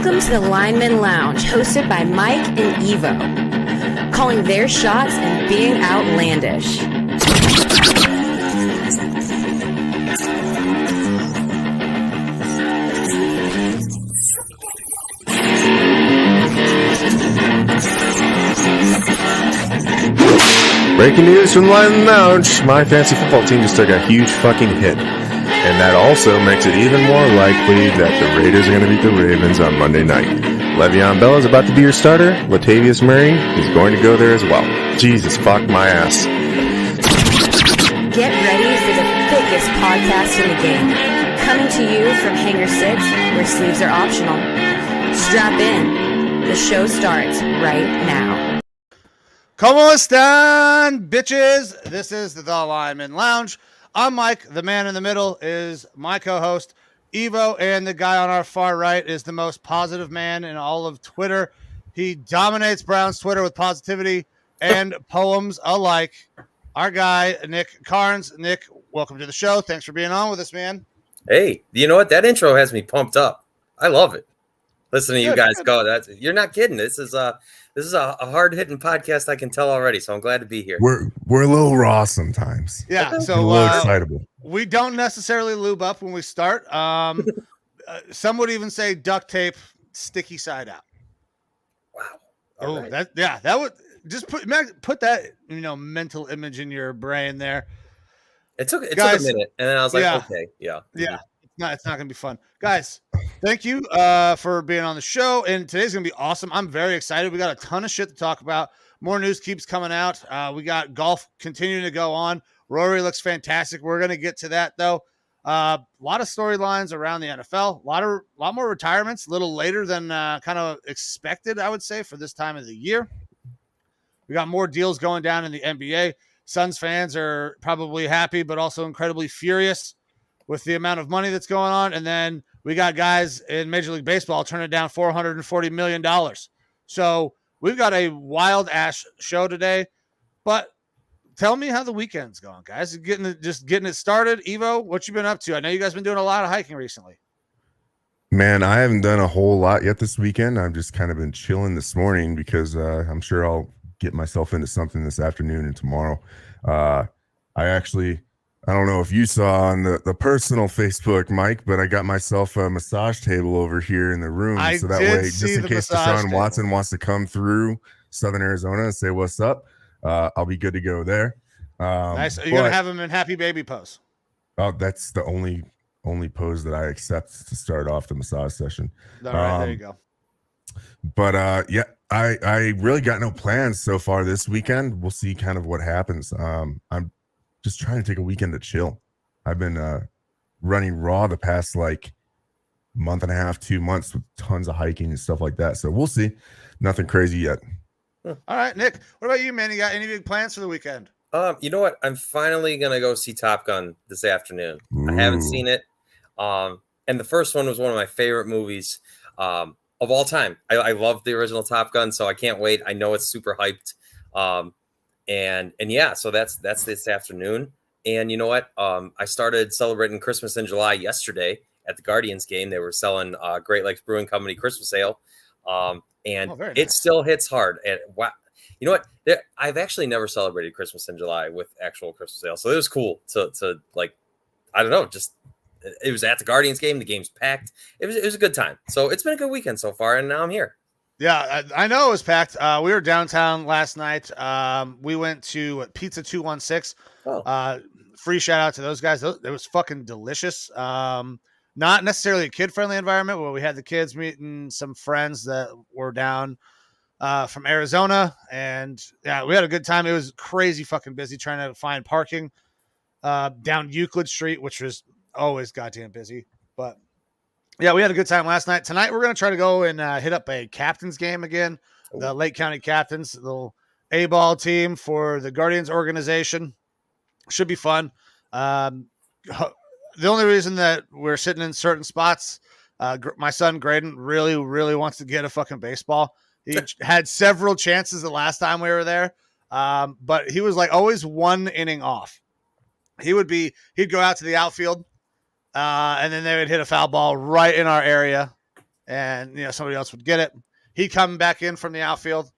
Welcome to the Lineman Lounge, hosted by Mike and Evo, calling their shots and being outlandish. Breaking news from the Lineman Lounge. My fantasy football team just took a huge fucking hit. And that also makes it even more likely that the Raiders are going to beat the Ravens on Monday night. Le'Veon Bell is about to be your starter. Latavius Murray is going to go there as well. Jesus, fuck my ass. Get ready for the thickest podcast in the game. Coming to you from Hangar 6, where sleeves are optional. Strap in. The show starts right now. ¿Cómo están, bitches? This is the Lineman Lounge. I'm Mike. The man in the middle is my co-host, Evo, and the guy on our far right is the most positive man in all of Twitter. He dominates Brown's Twitter with positivity and poems alike. Our guy, Nick Karns. Nick, welcome to the show. Thanks for being on with us, man. Hey, you know what? That intro has me pumped up. I love it. Listening to you guys go. You're not kidding. This is a hard-hitting podcast, I can tell already, so I'm glad to be here. We're a little raw sometimes. Yeah, so a little excitable. We don't necessarily lube up when we start. Some would even say duct tape, sticky side out. Wow. Oh, right. that would just put that mental image in your brain there. It took a minute, and then I was like, okay, yeah. It's not gonna be fun, guys. Thank you for being on the show, and today's gonna be awesome. I'm very excited. We got a ton of shit to talk about. More news keeps coming out. We got golf continuing to go on. Rory looks fantastic. We're gonna get to that though. A lot of storylines around the NFL. A lot more retirements. A little later than kind of expected, I would say, for this time of the year. We got more deals going down in the NBA. Suns fans are probably happy, but also incredibly furious with the amount of money that's going on. And then we got guys in Major League Baseball turning down $440 million. So we've got a wild ass show today. But tell me how the weekend's going, guys. Getting it started. Evo, what you been up to? I know you guys been doing a lot of hiking recently. Man, I haven't done a whole lot yet this weekend. I've just kind of been chilling this morning because I'm sure I'll get myself into something this afternoon and tomorrow. I don't know if you saw on the personal Facebook, Mike, but I got myself a massage table over here in the room. So that way, just in case Deshaun Watson wants to come through Southern Arizona and say, what's up? I'll be good to go there. Nice. Are you going to have him in happy baby pose? Oh, that's the only pose that I accept to start off the massage session. All right, there you go. But I really got no plans so far this weekend. We'll see kind of what happens. I'm just trying to take a weekend to chill. I've been running raw the past month and a half, 2 months with tons of hiking and stuff like that. So we'll see. Nothing crazy yet. All right, Nick, what about you, man? You got any big plans for the weekend? You know what? I'm finally going to go see Top Gun this afternoon. Ooh. I haven't seen it. And the first one was one of my favorite movies of all time. I love the original Top Gun, so I can't wait. I know it's super hyped. And yeah, so that's this afternoon. And you know what? I started celebrating Christmas in July yesterday at the Guardians game. They were selling Great Lakes Brewing Company Christmas ale. And it still hits hard. And wow, you know what? I've actually never celebrated Christmas in July with actual Christmas ale. So it was cool to I don't know, just it was at the Guardians game. The game's packed. It was a good time. So it's been a good weekend so far, and now I'm here. Yeah, I know it was packed. We were downtown last night. We went to Pizza 216. Free shout out to those guys. It was fucking delicious. Not necessarily a kid-friendly environment where we had the kids meeting some friends that were down from Arizona. And yeah, we had a good time. It was crazy fucking busy trying to find parking down Euclid Street, which was always goddamn busy. But yeah, we had a good time last night. Tonight, we're going to try to go and hit up a captain's game again. The Lake County Captains, the little A-ball team for the Guardians organization. Should be fun. The only reason that we're sitting in certain spots, my son Graydon really, really wants to get a fucking baseball. He had several chances the last time we were there, but he was always one inning off. He'd go out to the outfield, and then they would hit a foul ball right in our area. and somebody else would get it. He'd come back in from the outfield,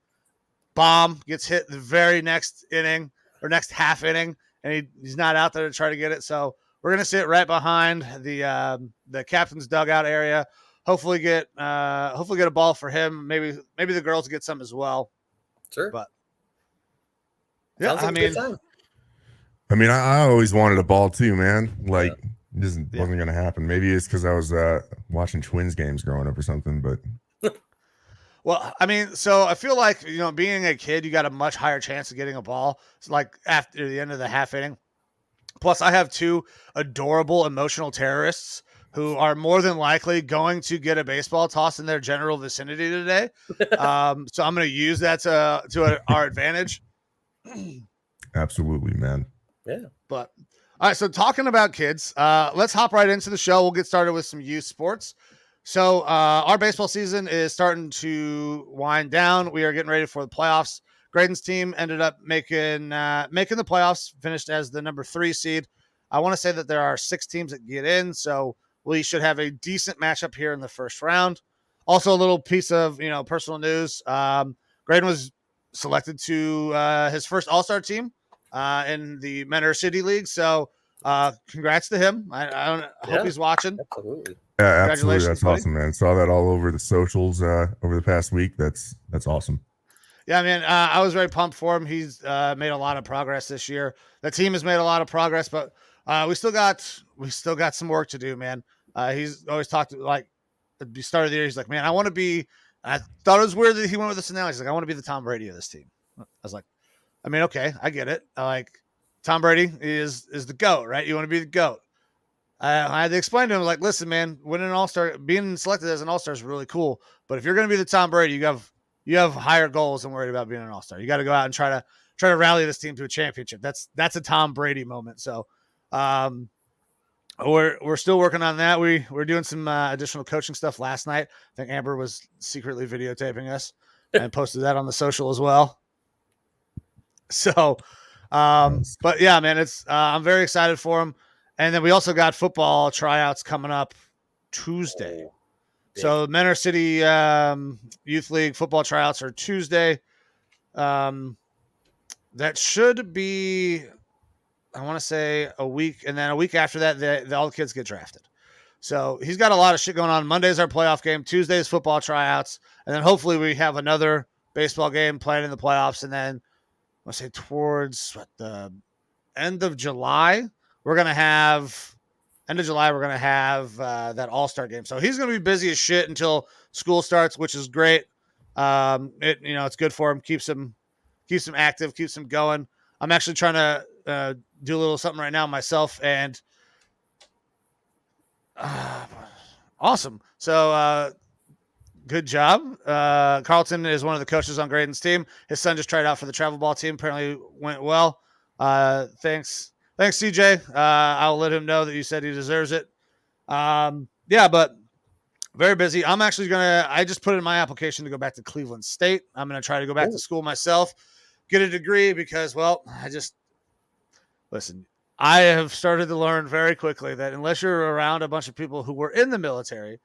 bomb, gets hit the very next inning or next half inning, and he's not out there to try to get it. So we're gonna sit right behind the captain's dugout area. Hopefully get a ball for him. Maybe the girls get some as well. Sure. But yeah, Sounds like a good time. I mean, I always wanted a ball too, man. Like, this wasn't gonna happen. Maybe it's because I was watching Twins games growing up or something. But well, I mean, so I feel like being a kid, you got a much higher chance of getting a ball. It's like after the end of the half inning. Plus, I have two adorable emotional terrorists who are more than likely going to get a baseball toss in their general vicinity today. So I'm going to use that to our advantage. Absolutely, man. Yeah. But all right, so talking about kids, let's hop right into the show. We'll get started with some youth sports. So our baseball season is starting to wind down. We are getting ready for the playoffs. Graydon's team ended up making the playoffs, finished as the number 3 seed. I want to say that there are 6 teams that get in, so we should have a decent matchup here in the first round. Also, a little piece of personal news: Graydon was selected to his first All-Star team in the Menor City League. So, congrats to him. I hope he's watching. Absolutely. Yeah, absolutely. That's buddy. awesome, man. Saw that all over the socials over the past week. That's awesome. Yeah, man, I was very pumped for him. He's made a lot of progress this year. The team has made a lot of progress, but we still got some work to do, man. He's always talked like at the start of the year. He's like, man, I want to be. I thought it was weird that he went with this analogy. He's like, I want to be the Tom Brady of this team. I was like, I mean, okay, I get it. Like Tom Brady is the GOAT, right? You want to be the GOAT. I had to explain to him, like, listen, man, winning an All-Star, being selected as an All-Star is really cool. But if you're going to be the Tom Brady, you have higher goals than worried about being an All-Star. You got to go out and try to rally this team to a championship. That's a Tom Brady moment. So, we're still working on that. We're doing some additional coaching stuff last night. I think Amber was secretly videotaping us and posted that on the social as well. So, but yeah, man, I'm very excited for him. And then we also got football tryouts coming up Tuesday. So Menor City Youth League football tryouts are Tuesday. That should be, I want to say, a week. And then a week after that, all the kids get drafted. So he's got a lot of shit going on. Monday's our playoff game. Tuesday's football tryouts. And then hopefully we have another baseball game playing in the playoffs. And then I say towards the end of July, we're going to have that All-Star game. So he's going to be busy as shit until school starts, which is great. It's good for him. Keeps him active, keeps him going. I'm actually trying to do a little something right now myself, and awesome. So good job. Carlton is one of the coaches on Graydon's team. His son just tried out for the travel ball team. Apparently went well. Thanks, CJ. I'll let him know that you said he deserves it. But very busy. I just put in my application to go back to Cleveland State. I'm going to try to go back to school myself, get a degree because, I have started to learn very quickly that unless you're around a bunch of people who were in the military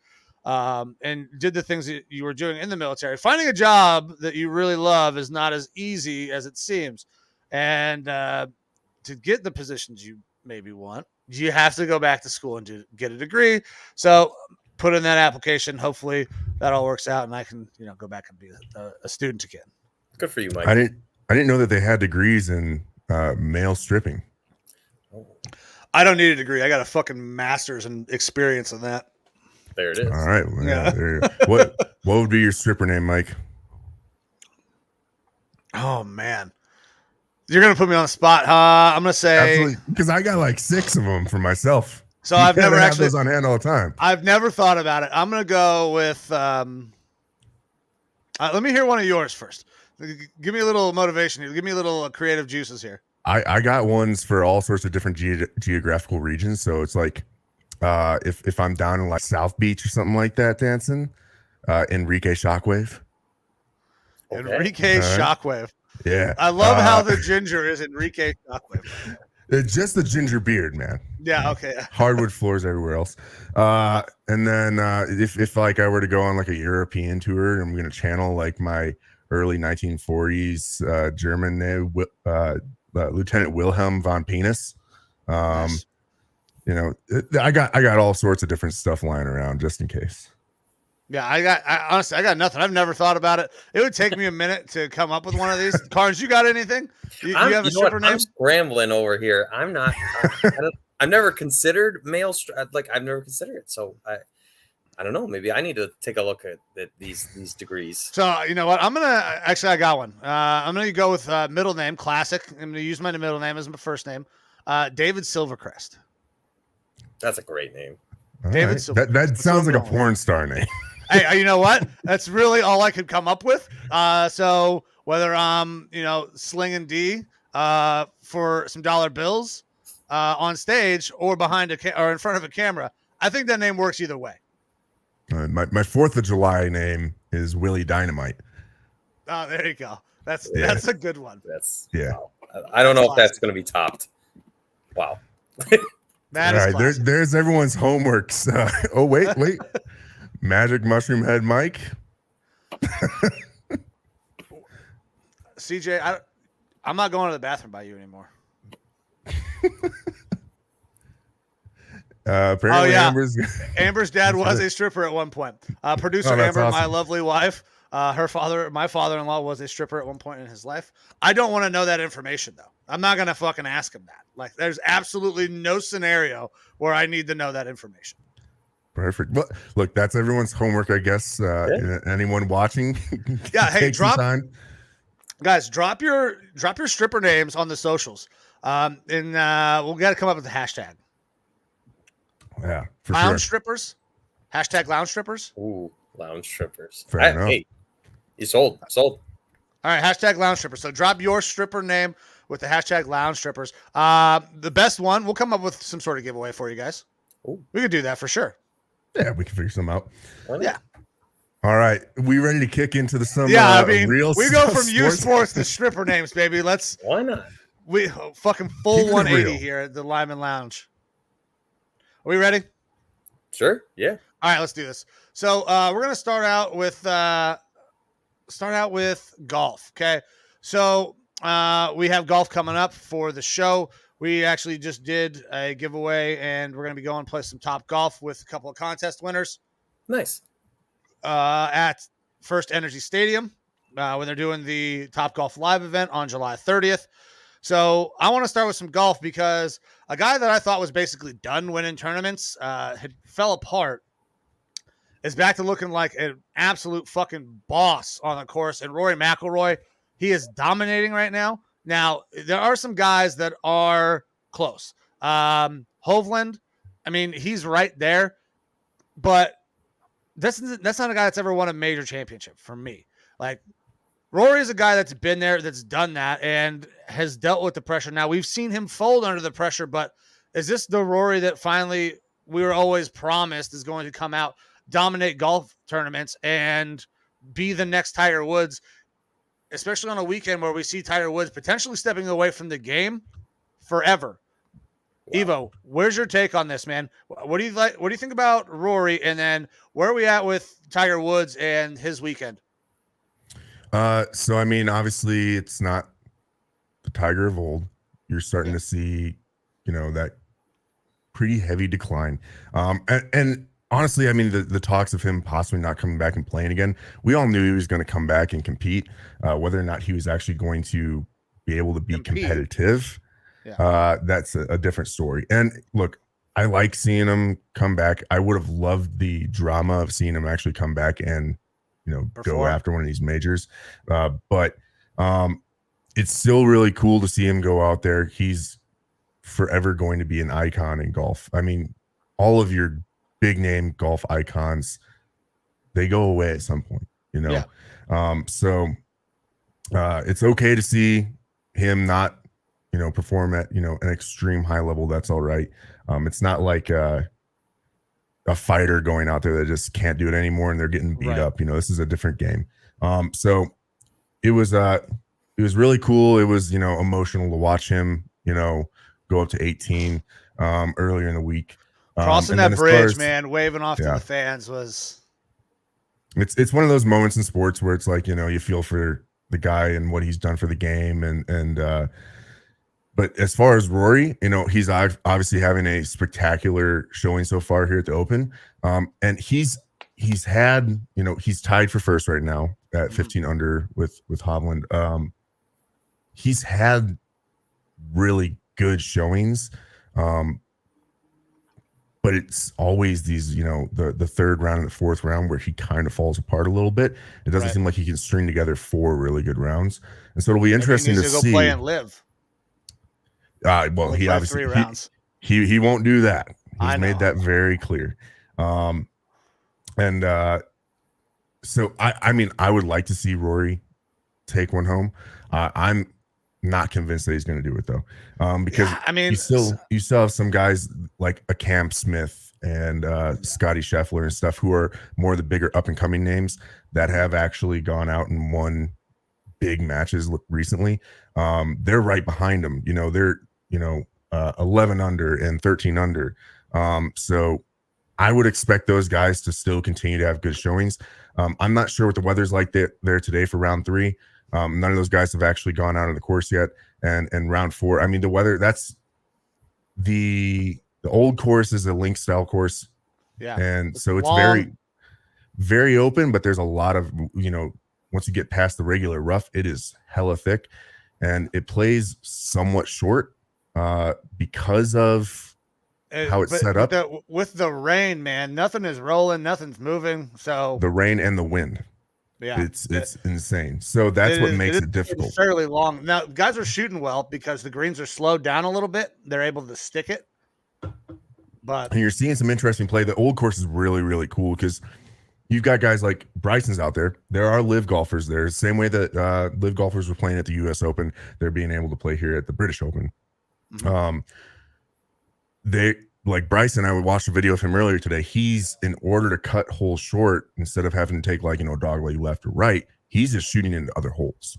and did the things that you were doing in the military, finding a job that you really love is not as easy as it seems. And to get the positions you maybe want, you have to go back to school and get a degree. So put in that application. Hopefully that all works out and I can, go back and be a student again. Good for you, Mike. I didn't know that they had degrees in male stripping. I don't need a degree. I got a fucking master's in experience in that. There it is. All right. Well, yeah. What would be your stripper name, Mike? Oh man. You're going to put me on the spot. I'm going to say, because I got like 6 of them for myself. So I've never have actually those on hand all the time. I've never thought about it. I'm going to go with, let me hear one of yours first. Give me a little motivation here. Give me a little creative juices here. I got ones for all sorts of different geographical regions. So it's like, if I'm down in like South Beach or something like that, dancing, Enrique Shockwave. Okay. Enrique Shockwave. Yeah. I love how the ginger is Enrique Shockwave. It's just the ginger beard, man. Yeah. Okay. Hardwood floors everywhere else. And then if like I were to go on like a European tour, I'm going to channel like my early 1940s German name, Lieutenant Wilhelm von Penis. Nice. You know, I got all sorts of different stuff lying around just in case. Yeah, honestly, I got nothing. I've never thought about it. It would take me a minute to come up with one of these. Karns, you got anything? You have a stripper name? I'm scrambling over here. I'm not. I've never considered male. I've never considered it. So I don't know. Maybe I need to take a look at these degrees. So you know what? I got one. I'm gonna go with middle name, classic. I'm gonna use my middle name as my first name. David Silvercrest. That's a great name. David Silvercrest. That sounds like a porn star name. Hey, you know what? That's really all I could come up with. So whether I'm, slinging D for some dollar bills on stage or behind or in front of a camera, I think that name works either way. My 4th of July name is Willie Dynamite. Oh, there you go. That's a good one. Wow. I don't know if that's going to be topped. Wow. That is classic. There's everyone's homeworks. Oh wait. Magic Mushroom Head Mike. CJ, I'm not going to the bathroom by you anymore. Apparently Amber's dad was a stripper at one point. Producer Amber, awesome. My lovely wife, my father-in-law was a stripper at one point in his life. I don't want to know that information though. I'm not going to fucking ask him that. Like there's absolutely no scenario where I need to know that information. Perfect. Well, look, that's everyone's homework, I guess. Anyone watching? Yeah. Hey, drop your stripper names on the socials, and we'll got to come up with a hashtag. Yeah, for lounge sure. strippers. Hashtag lounge strippers. Ooh, lounge strippers. Fair enough. Hey, you sold. All right, hashtag lounge strippers. So drop your stripper name with the hashtag lounge strippers. The best one, we'll come up with some sort of giveaway for you guys. Ooh. We could do that for sure. Yeah, we can figure something out. Yeah. All right, we ready to kick into the some? Real we go from U Sports to stripper names, baby. Why not? We fucking full 180 here at the Lineman Lounge. Are we ready? Sure. Yeah. All right, let's do this. So we're gonna start out with golf. Okay. So we have golf coming up for the show. We actually just did a giveaway, and we're going to be going play some Top Golf with a couple of contest winners. Nice. At First Energy Stadium when they're doing the Top Golf Live event on July 30th. So I want to start with some golf because a guy that I thought was basically done winning tournaments had fell apart, is back to looking like an absolute fucking boss on the course. And Rory McIlroy, he is dominating right now. Now, there are some guys that are close. Hovland, I mean, he's right there, but that's not a guy that's ever won a major championship for me. Like, Rory is a guy that's been there, that's done that, and has dealt with the pressure. Now, we've seen him fold under the pressure, but is this the Rory that finally we were always promised is going to come out, dominate golf tournaments, and be the next Tiger Woods, especially on a weekend where we see Tiger Woods potentially stepping away from the game forever? Wow. Evo, where's your take on this, man? What do you like? What do you think about Rory? And then where are we at with Tiger Woods and his weekend? So, I mean, obviously it's not the Tiger of old. You're starting to see, that pretty heavy decline. And honestly, I mean, the talks of him possibly not coming back and playing again, we all knew he was going to come back and compete. Whether or not he was actually going to be able to be competitive, that's a different story. And look, I like seeing him come back. I would have loved the drama of seeing him actually come back and, go after one of these majors. But it's still really cool to see him go out there. He's forever going to be an icon in golf. I mean, all of your big name golf icons, they go away at some point, So it's okay to see him not, perform at, an extreme high level. That's all right. It's not like a fighter going out there that just can't do it anymore and they're getting beat up. This is a different game. So it was really cool. It was, emotional to watch him, go go up to 18 earlier in the week. Crossing and that then as far bridge, as- man, waving off to Yeah. the fans was. It's one of those moments in sports where it's like, you feel for the guy and what he's done for the game. But as far as Rory, he's obviously having a spectacular showing so far here at the Open. And he's had, he's tied for first right now at 15 under with Hovland. He's had really good showings. But it's always these, the third round and the fourth round where he kind of falls apart a little bit. It doesn't seem like he can string together 4 really good rounds. And so it'll be interesting to go see. play and live. Well, he obviously 3 rounds. He won't do that. I He's know. made that very clear. So I mean, I would like to see Rory take one home. I'm not convinced that he's going to do it though, because you still have some guys like a Cam Smith and Scotty Scheffler and stuff who are more the bigger up and coming names that have actually gone out and won big matches recently. They're right behind him. They're 11 under and 13 under. So I would expect those guys to still continue to have good showings. I'm not sure what the weather's like there today for round 3. None of those guys have actually gone out on the course yet. And round 4, I mean, the weather, that's the old course is a link style course. Yeah. And so it's long. very, very open, but there's a lot of, once you get past the regular rough, it is hella thick and it plays somewhat short because of how it's set up. With the rain, man, nothing is rolling, nothing's moving. So the rain and the wind. Yeah, it's insane. So that's what makes it difficult. It's fairly long. Now, guys are shooting well because the greens are slowed down a little bit. They're able to stick it. But and you're seeing some interesting play. The old course is really, really cool because you've got guys like Bryson's out there. There are live golfers there. Same way that live golfers were playing at the U.S. Open, they're being able to play here at the British Open. They like Bryson. I would watch a video of him earlier today. He's in order to cut holes short instead of having to take dogleg left or right. He's just shooting into other holes.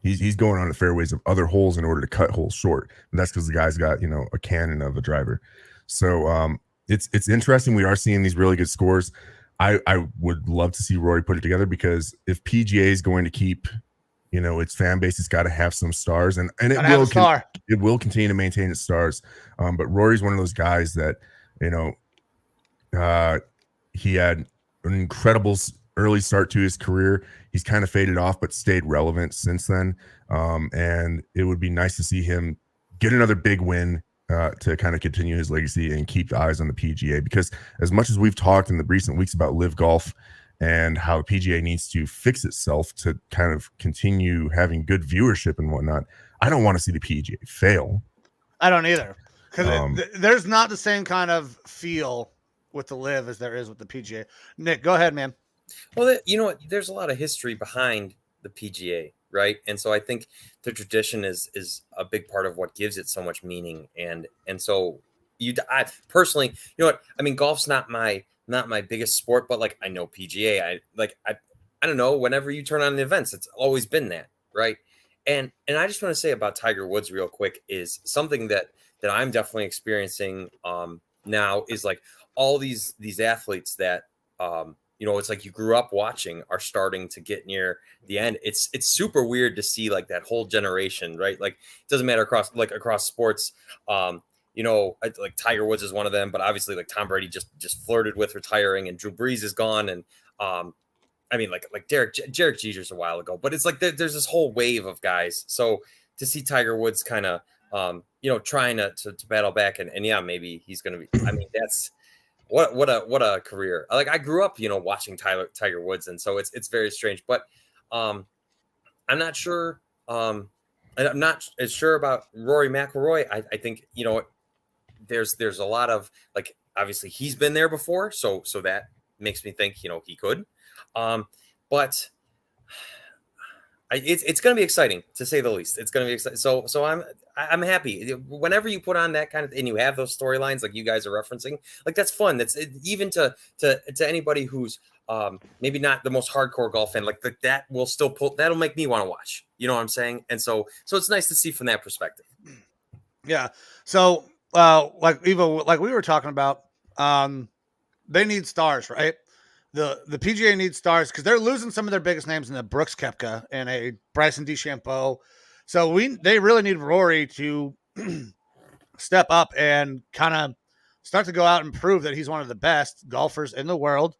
He's going on the fairways of other holes in order to cut holes short. And that's because the guy's got a cannon of a driver. So it's interesting. We are seeing these really good scores. I would love to see Rory put it together because if PGA is going to keep its fan base, it's got to have some stars, and it will continue to maintain its stars. But Rory's one of those guys that he had an incredible early start to his career. He's kind of faded off, but stayed relevant since then. And it would be nice to see him get another big win to kind of continue his legacy and keep the eyes on the PGA. Because as much as we've talked in the recent weeks about live golf and how the PGA needs to fix itself to kind of continue having good viewership and whatnot, I don't want to see the PGA fail. I don't either, because there's not the same kind of feel with the live as there is with the PGA. Nick, go ahead, man. Well, there's a lot of history behind the PGA, right? And so I think the tradition is a big part of what gives it so much meaning. And so I personally, I mean, golf's not my biggest sport, but I know PGA. I don't know, whenever you turn on the events, it's always been that, right? And I just want to say about Tiger Woods real quick is something that I'm definitely experiencing now is all these athletes that it's like you grew up watching are starting to get near the end. It's super weird to see that whole generation, right? It doesn't matter across sports. Tiger Woods is one of them, but obviously Tom Brady just flirted with retiring, and Drew Brees is gone, and I mean Derek Jeter's a while ago, but it's there's this whole wave of guys. So to see Tiger Woods kind of trying to battle back, and yeah, maybe he's gonna be. I mean, that's what a career. I grew up watching Tiger Woods, and so it's very strange, but I'm not sure. I'm not as sure about Rory McIlroy. I think there's a lot of obviously he's been there before, so that makes me think he could, but it's going to be exciting to say the least. It's going to be exciting. So I'm happy whenever you put on that kind of and you have those storylines like you guys are referencing. That's fun. That's even to anybody who's maybe not the most hardcore golf fan. That will still that'll make me want to watch. You know what I'm saying? And so it's nice to see from that perspective. Yeah. So, like we were talking about, they need stars, right? The PGA needs stars because they're losing some of their biggest names in the Brooks Koepka and a Bryson DeChambeau. So they really need Rory to step up and kind of start to go out and prove that he's one of the best golfers in the world.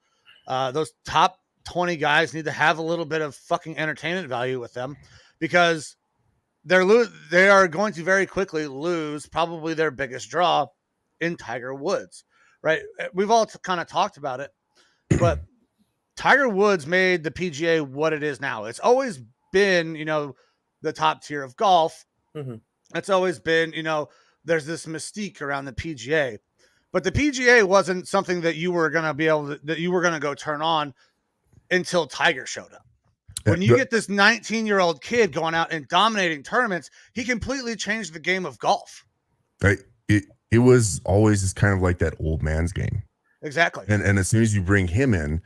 Those top 20 guys need to have a little bit of fucking entertainment value with them because they are going to very quickly lose probably their biggest draw in Tiger Woods, right? We've all kind of talked about it, but Tiger Woods made the PGA what it is now. It's always been, the top tier of golf. Mm-hmm. It's always been, there's this mystique around the PGA, but the PGA wasn't something that you were going to that you were going to go turn on until Tiger showed up. When you get this 19-year-old kid going out and dominating tournaments, he completely changed the game of golf. It was always just kind of like that old man's game. Exactly. And as soon as you bring him in,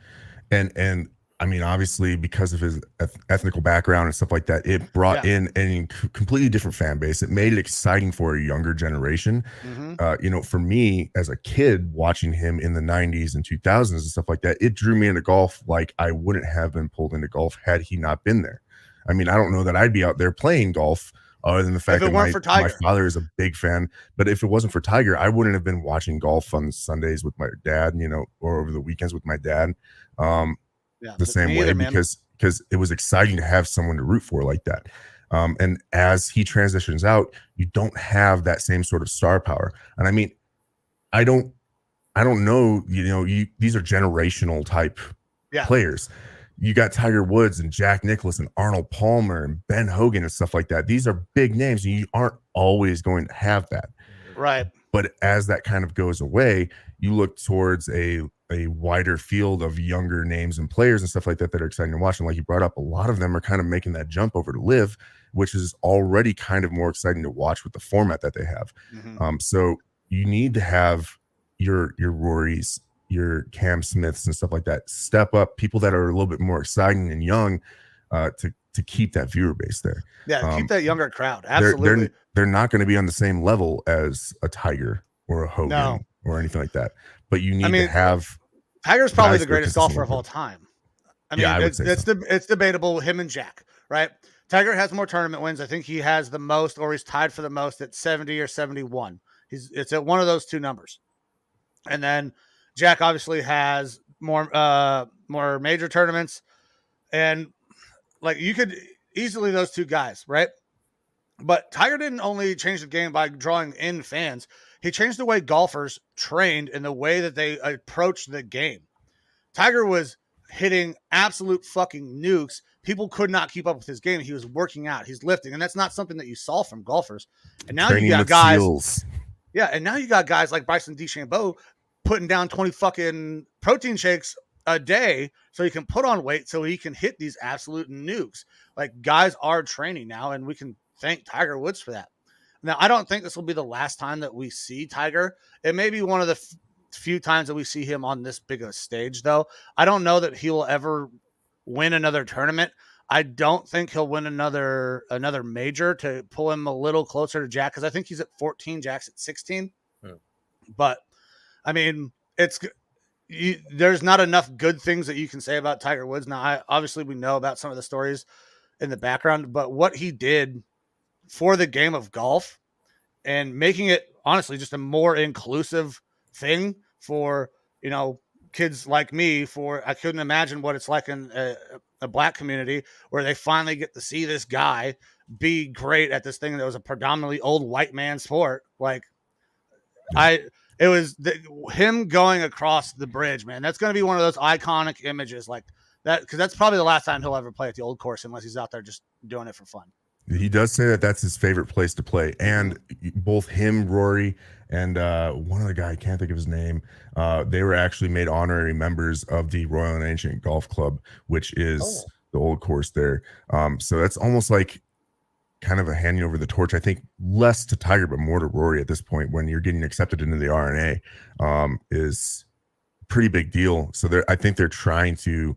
and I mean, obviously because of his ethnical background and stuff like that, it brought in a completely different fan base. It made it exciting for a younger generation. Mm-hmm. For me as a kid watching him in the 90s and 2000s and stuff like that, it drew me into golf like I wouldn't have been pulled into golf had he not been there. I mean, I don't know that I'd be out there playing golf other than the fact that my father is a big fan. But if it wasn't for Tiger, I wouldn't have been watching golf on Sundays with my dad, or over the weekends with my dad. The same way, because it was exciting to have someone to root for like that. And as he transitions out, you don't have that same sort of star power. And I mean, I don't know, these are generational type players. You got Tiger Woods and Jack Nicklaus and Arnold Palmer and Ben Hogan and stuff like that. These are big names, and you aren't always going to have that. Right. But as that kind of goes away, you look towards a wider field of younger names and players and stuff like that are exciting to watch. And like you brought up, a lot of them are kind of making that jump over to live, which is already kind of more exciting to watch with the format that they have. Mm-hmm. So you need to have your Rorys, your Cam Smiths and stuff like that step up, people that are a little bit more exciting and young, to keep that viewer base there. Yeah, keep that younger crowd. Absolutely. They're not going to be on the same level as a Tiger or a Hogan or anything like that. But you need to have. Tiger's probably the greatest golfer of all time. I mean, I would say it's debatable, him and Jack, right? Tiger has more tournament wins. I think he has the most, or he's tied for the most at 70 or 71. It's at one of those two numbers. And then Jack obviously has more major tournaments, and like you could easily those two guys, right? But Tiger didn't only change the game by drawing in fans. He changed the way golfers trained and the way that they approached the game. Tiger was hitting absolute fucking nukes. People could not keep up with his game. He was working out. He's lifting. And that's not something that you saw from golfers. And now you got guys. Seals. Yeah. And now you got guys like Bryson DeChambeau putting down 20 fucking protein shakes a day so he can put on weight so he can hit these absolute nukes. Like, guys are training now, and we can thank Tiger Woods for that. Now, I don't think this will be the last time that we see Tiger. It may be one of the few times that we see him on this big of a stage, though. I don't know that he will ever win another tournament. I don't think he'll win another major to pull him a little closer to Jack, because I think he's at 14, Jack's at 16. But, I mean, there's not enough good things that you can say about Tiger Woods. Now, obviously, we know about some of the stories in the background, but what he did for the game of golf and making it honestly just a more inclusive thing for, kids like me. I couldn't imagine what it's like in a black community where they finally get to see this guy be great at this thing that was a predominantly old white man sport. Like, it was him going across the bridge, man. That's going to be one of those iconic images like that, because that's probably the last time he'll ever play at the old course unless he's out there just doing it for fun. He does say that that's his favorite place to play. And both him, Rory, and one other guy, I can't think of his name, they were actually made honorary members of the Royal and Ancient Golf Club, which is the old course there. So that's almost like kind of a handing over the torch, I think, less to Tiger, but more to Rory at this point when you're getting accepted into the RNA, is a pretty big deal. So I think they're trying to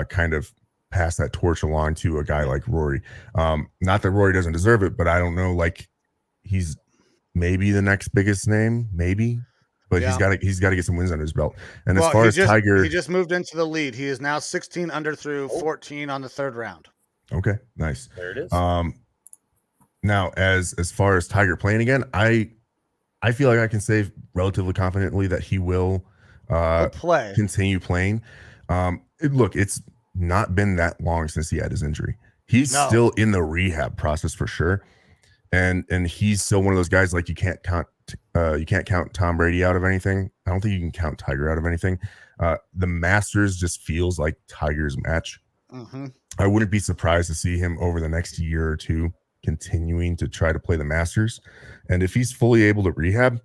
kind of pass that torch along to a guy like Rory. Not that Rory doesn't deserve it, but I don't know, like, he's maybe the next biggest name, maybe, but he's got to get some wins under his belt. And as far as Tiger, he just moved into the lead. He is now 16 under through 14 on the third round. Okay, nice. There it is. Now as far as Tiger playing again, I feel like I can say relatively confidently that he will continue playing. Look, it's not been that long since he had his injury. He's still in the rehab process for sure. And he's still one of those guys, like, you can't count Tom Brady out of anything. I don't think you can count Tiger out of anything. The Masters just feels like Tiger's match. Mm-hmm. I wouldn't be surprised to see him over the next year or two continuing to try to play the Masters. And if he's fully able to rehab,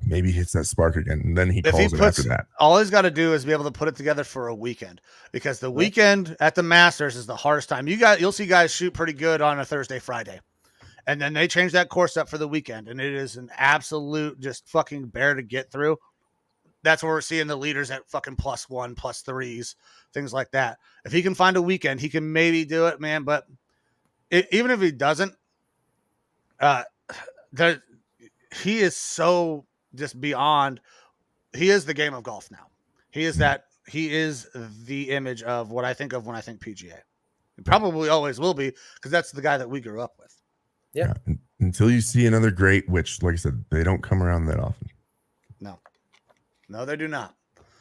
maybe he hits that spark again, and then he calls it after that. All he's got to do is be able to put it together for a weekend, because the weekend at the Masters is the hardest time. You'll see guys shoot pretty good on a Thursday, Friday, and then they change that course up for the weekend, and it is an absolute just fucking bear to get through. That's where we're seeing the leaders at fucking +1, +3s, things like that. If he can find a weekend, he can maybe do it, man. But even if he doesn't, he is so just beyond. He is the game of golf now. He is the image of what I think of when I think PGA. It probably always will be, because that's the guy that we grew up with. Yeah. Until you see another great, which, like I said, they don't come around that often. No, they do not.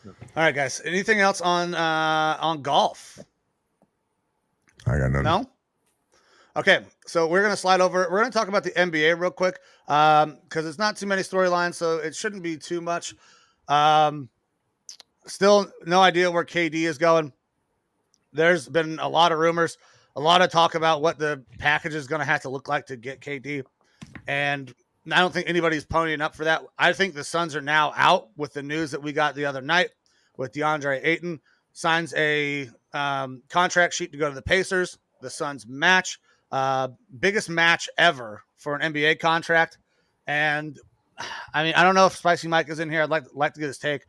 All right, guys. Anything else on golf? I got nothing. No? Okay, so we're going to slide over. We're going to talk about the NBA real quick, because it's not too many storylines, so it shouldn't be too much. Still no idea where KD is going. There's been a lot of rumors, a lot of talk about what the package is going to have to look like to get KD, and I don't think anybody's ponying up for that. I think the Suns are now out with the news that we got the other night with DeAndre Ayton signs a contract sheet to go to the Pacers. The Suns match. Biggest match ever for an NBA contract. And I mean, I don't know if Spicy Mike is in here. I'd like to get his take.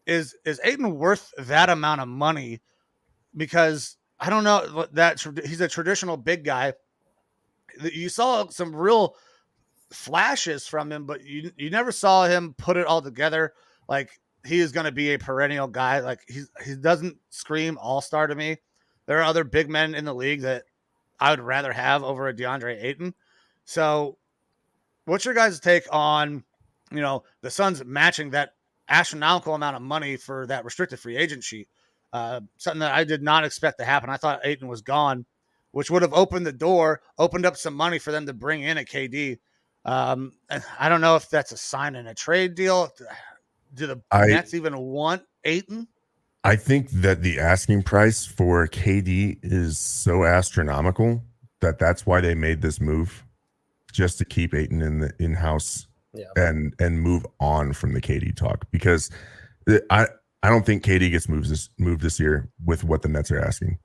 Is Ayton worth that amount of money? Because I don't know that he's a traditional big guy. You saw some real flashes from him, but you never saw him put it all together. Like, he is going to be a perennial guy. Like, he doesn't scream all-star to me. There are other big men in the league that I would rather have over a DeAndre Ayton. So what's your guys' take on, the Suns matching that astronomical amount of money for that restricted free agent sheet? Something that I did not expect to happen. I thought Ayton was gone, which would have opened up some money for them to bring in a KD. And I don't know if that's a sign in a trade deal. Do the Nets even want Ayton? I think that the asking price for KD is so astronomical that that's why they made this move, just to keep Ayton in the in-house and move on from the KD talk. Because I don't think KD gets moved this year with what the Nets are asking.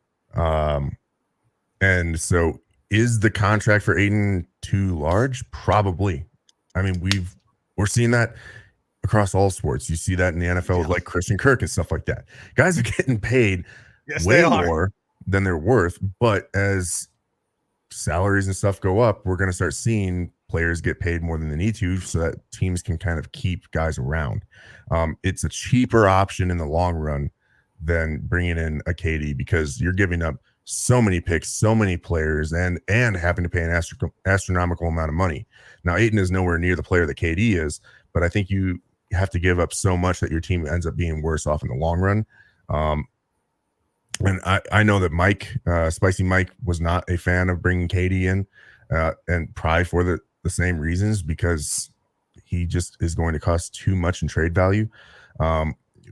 And so, is the contract for Ayton too large? Probably. I mean, we're seeing that across all sports. You see that in the NFL with like Christian Kirk and stuff like that. Guys are getting paid way more than they're worth. But as salaries and stuff go up, we're going to start seeing players get paid more than they need to, so that teams can kind of keep guys around. It's a cheaper option in the long run than bringing in a KD, because you're giving up so many picks, so many players, and having to pay an astronomical amount of money. Now, Ayton is nowhere near the player that KD is, but I think you have to give up so much that your team ends up being worse off in the long run. And I know that Mike, Spicy Mike, was not a fan of bringing KD in, and probably for the same reasons, because he just is going to cost too much in trade value.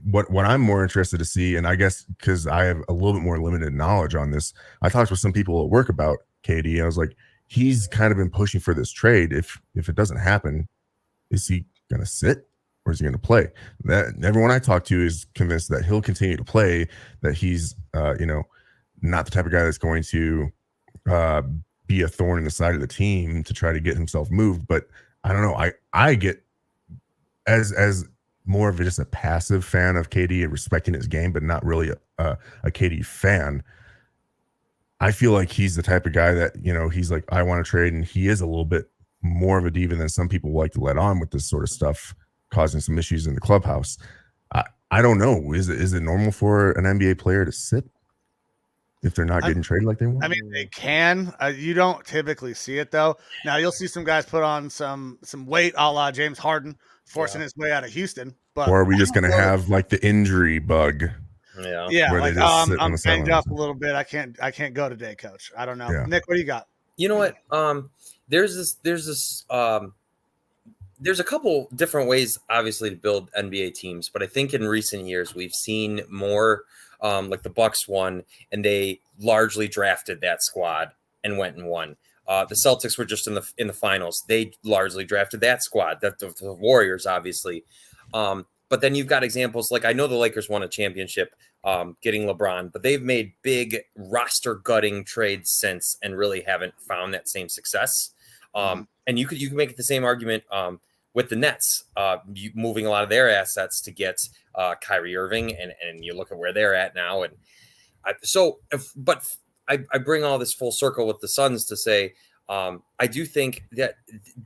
What I'm more interested to see, and I guess because I have a little bit more limited knowledge on this, I talked with some people at work about KD, and I was like, he's kind of been pushing for this trade. If it doesn't happen, is he going to sit or is he going to play? That everyone I talk to is convinced that he'll continue to play, that he's not the type of guy that's going to be a thorn in the side of the team to try to get himself moved. But I don't know. I get as more of just a passive fan of KD and respecting his game, but not really a KD fan. I feel like he's the type of guy that, he's like, I want to trade, and he is a little bit more of a diva than some people like to let on with this sort of stuff, causing some issues in the clubhouse. I don't know. Is it normal for an NBA player to sit if they're not getting traded like they want? I mean, they can. You don't typically see it though. Now you'll see some guys put on some weight, a la James Harden, forcing his way out of Houston. But or are we just going to have like the injury bug? Yeah, where like they just sit on I'm the banged sidelines. up a little bit. I can't go today, coach. I don't know. Yeah. Nick, what do you got? You know what? There's a couple different ways, obviously, to build NBA teams, but I think in recent years we've seen more, like the Bucks won, and they largely drafted that squad and went and won. The Celtics were just in the finals; they largely drafted that squad. The Warriors, obviously, but then you've got examples like I know the Lakers won a championship, getting LeBron, but they've made big roster gutting trades since and really haven't found that same success. And you can make the same argument with the Nets, moving a lot of their assets to get Kyrie Irving, and you look at where they're at now. And I bring all this full circle with the Suns to say I do think that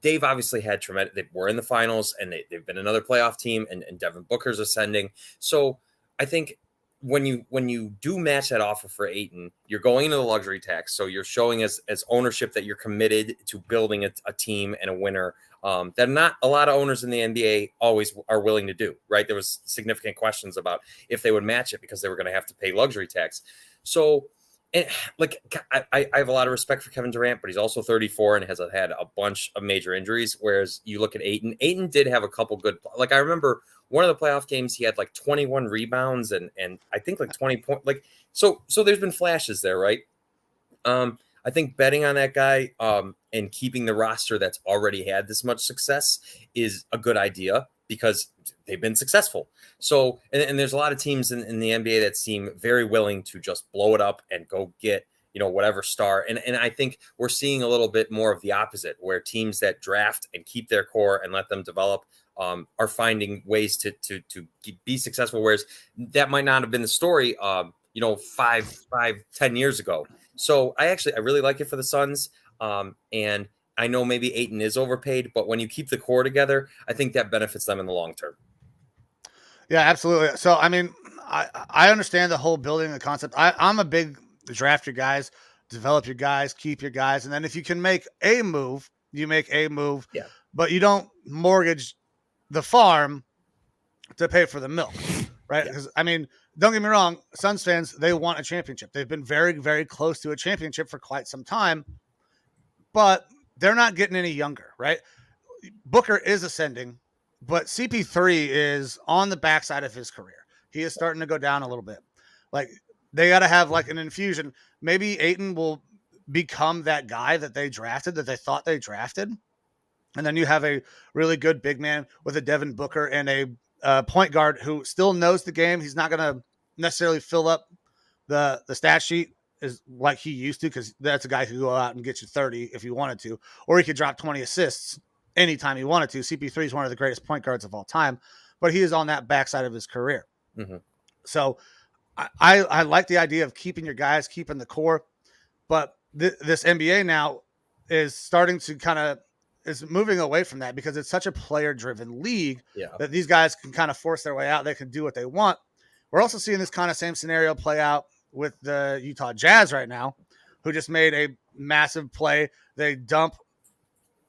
they've obviously had tremendous. They were in the finals, and they've been another playoff team, and Devin Booker's ascending. So I think when you do match that offer for Ayton, you're going into the luxury tax. So you're showing as ownership that you're committed to building a team and a winner that not a lot of owners in the NBA always are willing to do, right? There was significant questions about if they would match it because they were going to have to pay luxury tax. So, and like I have a lot of respect for Kevin Durant, but he's also 34 and has had a bunch of major injuries. Whereas you look at Ayton did have a couple good, like I remember one of the playoff games, he had like 21 rebounds and I think like 20 points. Like, so there's been flashes there, right? I think betting on that guy and keeping the roster that's already had this much success is a good idea because they've been successful. So, and there's a lot of teams in the NBA that seem very willing to just blow it up and go get, whatever star. And I think we're seeing a little bit more of the opposite, where teams that draft and keep their core and let them develop are finding ways to be successful. Whereas that might not have been the story, 10 years ago. So I really like it for the Suns. And I know maybe Ayton is overpaid, but when you keep the core together, I think that benefits them in the long term. Yeah, absolutely. So, I mean, I understand the whole building the concept. I'm a big draft your guys, develop your guys, keep your guys. And then if you can make a move, you make a move, but you don't mortgage the farm to pay for the milk, right? Because, I mean, don't get me wrong, Suns fans, they want a championship. They've been very, very close to a championship for quite some time, but they're not getting any younger, right? Booker is ascending, but CP3 is on the backside of his career. He is starting to go down a little bit. Like, they got to have like an infusion. Maybe Ayton will become that guy that they drafted, that they thought they drafted. And then you have a really good big man with a Devin Booker and a point guard who still knows the game. He's not going to necessarily fill up the stat sheet is like he used to, because that's a guy who could go out and get you 30 if he wanted to, or he could drop 20 assists anytime he wanted to. CP3 is one of the greatest point guards of all time, but he is on that backside of his career. Mm-hmm. So I like the idea of keeping your guys, keeping the core, but this NBA now is starting to is moving away from that because it's such a player-driven league that these guys can kind of force their way out. They can do what they want. We're also seeing this kind of same scenario play out with the Utah Jazz right now, who just made a massive play. They dump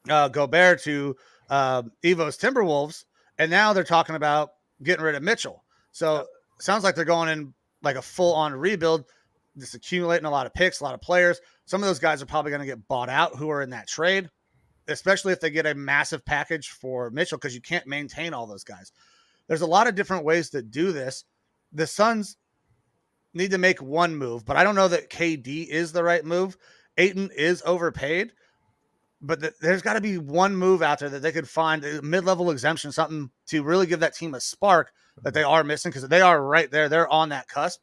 Gobert to Evo's Timberwolves, and now they're talking about getting rid of Mitchell. So it sounds like they're going in like a full-on rebuild, just accumulating a lot of picks, a lot of players. Some of those guys are probably going to get bought out who are in that trade, especially if they get a massive package for Mitchell, because you can't maintain all those guys. There's a lot of different ways to do this. The Suns need to make one move, but I don't know that KD is the right move. Ayton is overpaid, but there's got to be one move out there that they could find, a mid-level exemption, something to really give that team a spark that they are missing, because they are right there. They're on that cusp.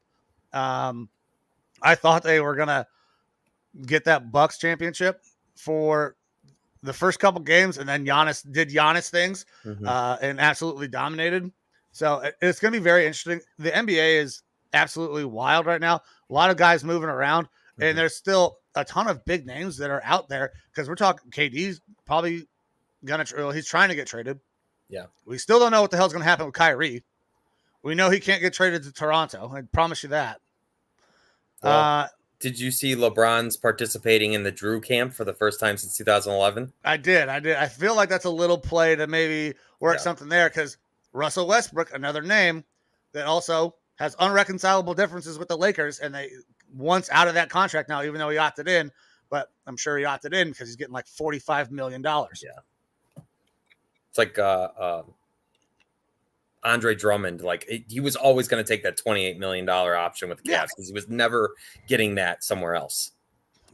I thought they were going to get that Bucks championship for the first couple games, and then Giannis did Giannis things and absolutely dominated. So it's going to be very interesting. The NBA is absolutely wild right now. A lot of guys moving around, and there's still a ton of big names that are out there because we're talking KD's probably he's trying to get traded. Yeah. We still don't know what the hell's going to happen with Kyrie. We know he can't get traded to Toronto. I promise you that. Well, did you see LeBron's participating in the Drew camp for the first time since 2011? I did. I feel like that's a little play to maybe work something there because Russell Westbrook, another name that also has unreconcilable differences with the Lakers, and they once out of that contract now, even though he opted in, but I'm sure he opted in because he's getting like $45 million. Yeah. It's like Andre Drummond, like he was always going to take that $28 million option with the Cavs because he was never getting that somewhere else.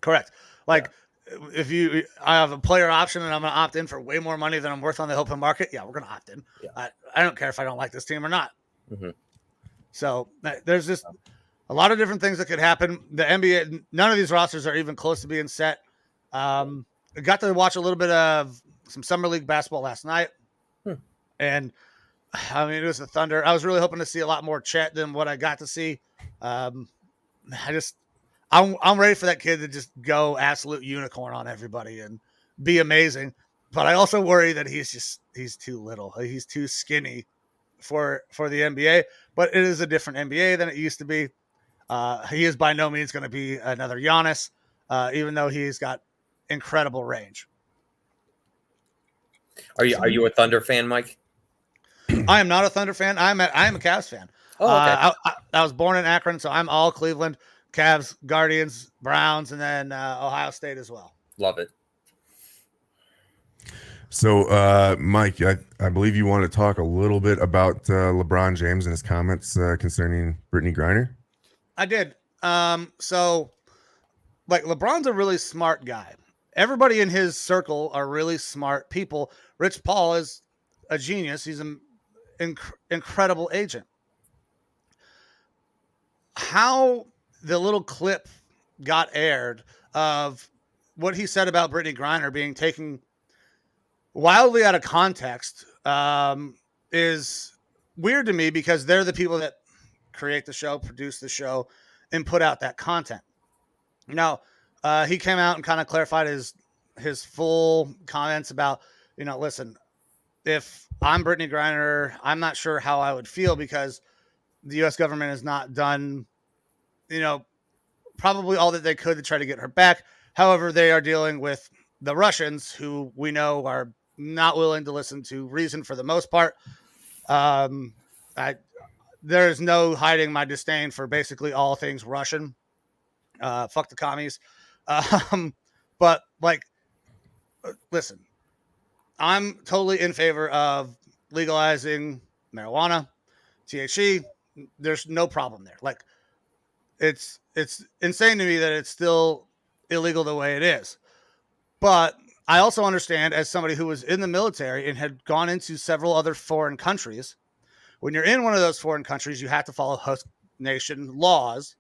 Correct. Like if I have a player option and I'm going to opt in for way more money than I'm worth on the open market, we're going to opt in. Yeah. I don't care if I don't like this team or not. Mm-hmm. So there's just a lot of different things that could happen. The NBA, none of these rosters are even close to being set. I got to watch a little bit of some summer league basketball last night. And I mean, it was the Thunder. I was really hoping to see a lot more Chet than what I got to see. I'm ready for that kid to just go absolute unicorn on everybody and be amazing. But I also worry that he's too little. He's too skinny for the NBA. But it is a different NBA than it used to be. He is by no means going to be another Giannis, even though he's got incredible range. Are you a Thunder fan, Mike? I am not a Thunder fan. I am a Cavs fan. Oh, okay. I was born in Akron, so I'm all Cleveland, Cavs, Guardians, Browns, and then Ohio State as well. Love it. So, Mike, I believe you want to talk a little bit about LeBron James and his comments concerning Brittany Griner. I did. So, like, LeBron's a really smart guy. Everybody in his circle are really smart people. Rich Paul is a genius. He's an incredible agent. How the little clip got aired of what he said about Brittany Griner being taken wildly out of context is weird to me because they're the people that create the show, produce the show, and put out that content. Now, he came out and kind of clarified his full comments about, listen, if I'm Brittany Griner, I'm not sure how I would feel because the U.S. government has not done, probably all that they could to try to get her back. However, they are dealing with the Russians, who we know are not willing to listen to reason for the most part. There's no hiding my disdain for basically all things Russian. Fuck the commies. But listen, I'm totally in favor of legalizing marijuana, THC. There's no problem there. Like, it's insane to me that it's still illegal the way it is. But I also understand, as somebody who was in the military and had gone into several other foreign countries, when you're in one of those foreign countries, you have to follow host nation laws,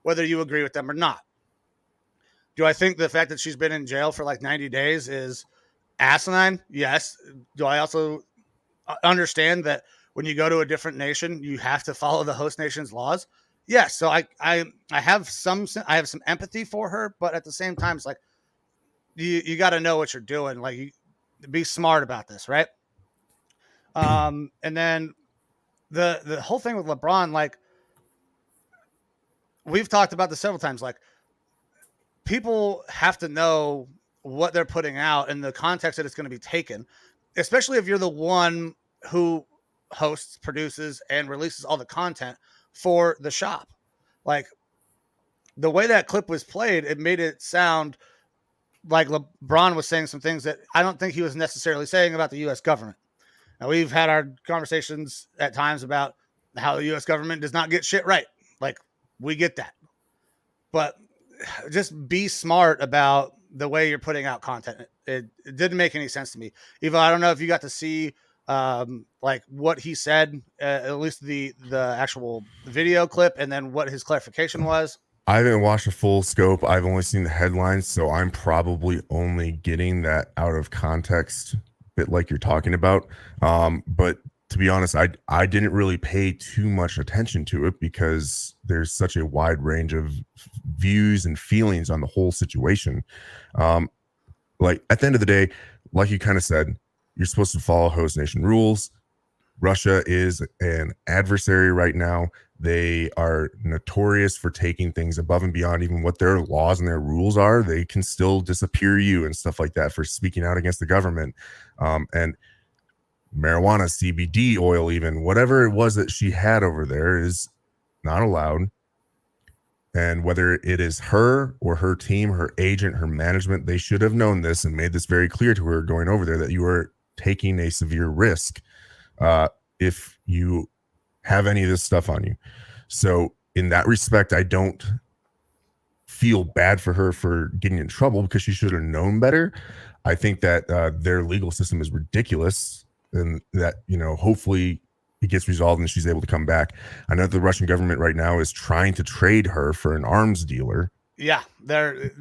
whether you agree with them or not. Do I think the fact that she's been in jail for like 90 days is asinine? Yes. Do I also understand that when you go to a different nation, you have to follow the host nation's laws? Yes. So I have some empathy for her, but at the same time, it's like, you got to know what you're doing. Like, be smart about this. Right. And then the whole thing with LeBron, like, we've talked about this several times, like, people have to know what they're putting out and the context that it's going to be taken, especially if you're the one who hosts, produces, and releases all the content for the shop. Like, the way that clip was played, it made it sound like LeBron was saying some things that I don't think he was necessarily saying about the U.S. government. Now, we've had our conversations at times about how the U.S. government does not get shit right. Like, we get that. But just be smart about the way you're putting out content. It didn't make any sense to me. Eva, I don't know if you got to see like what he said, at least the actual video clip, and then what his clarification was. I haven't watched the full scope. I've only seen the headlines, so I'm probably only getting that out of context bit like you're talking about. But to be honest, I didn't really pay too much attention to it because there's such a wide range of views and feelings on the whole situation. Like at the end of the day, like you kind of said, you're supposed to follow host nation rules. Russia is an adversary right now. They are notorious for taking things above and beyond even what their laws and their rules are. They can still disappear you and stuff like that for speaking out against the government. And marijuana, CBD oil, even whatever it was that she had over there is not allowed. And whether it is her or her team, her agent, her management, they should have known this and made this very clear to her going over there that you are taking a severe risk if you have any of this stuff on you. So in that respect, I don't feel bad for her for getting in trouble because she should have known better. I think that their legal system is ridiculous, and that, you know, hopefully it gets resolved and she's able to come back. I know the Russian government right now is trying to trade her for an arms dealer. Yeah, they're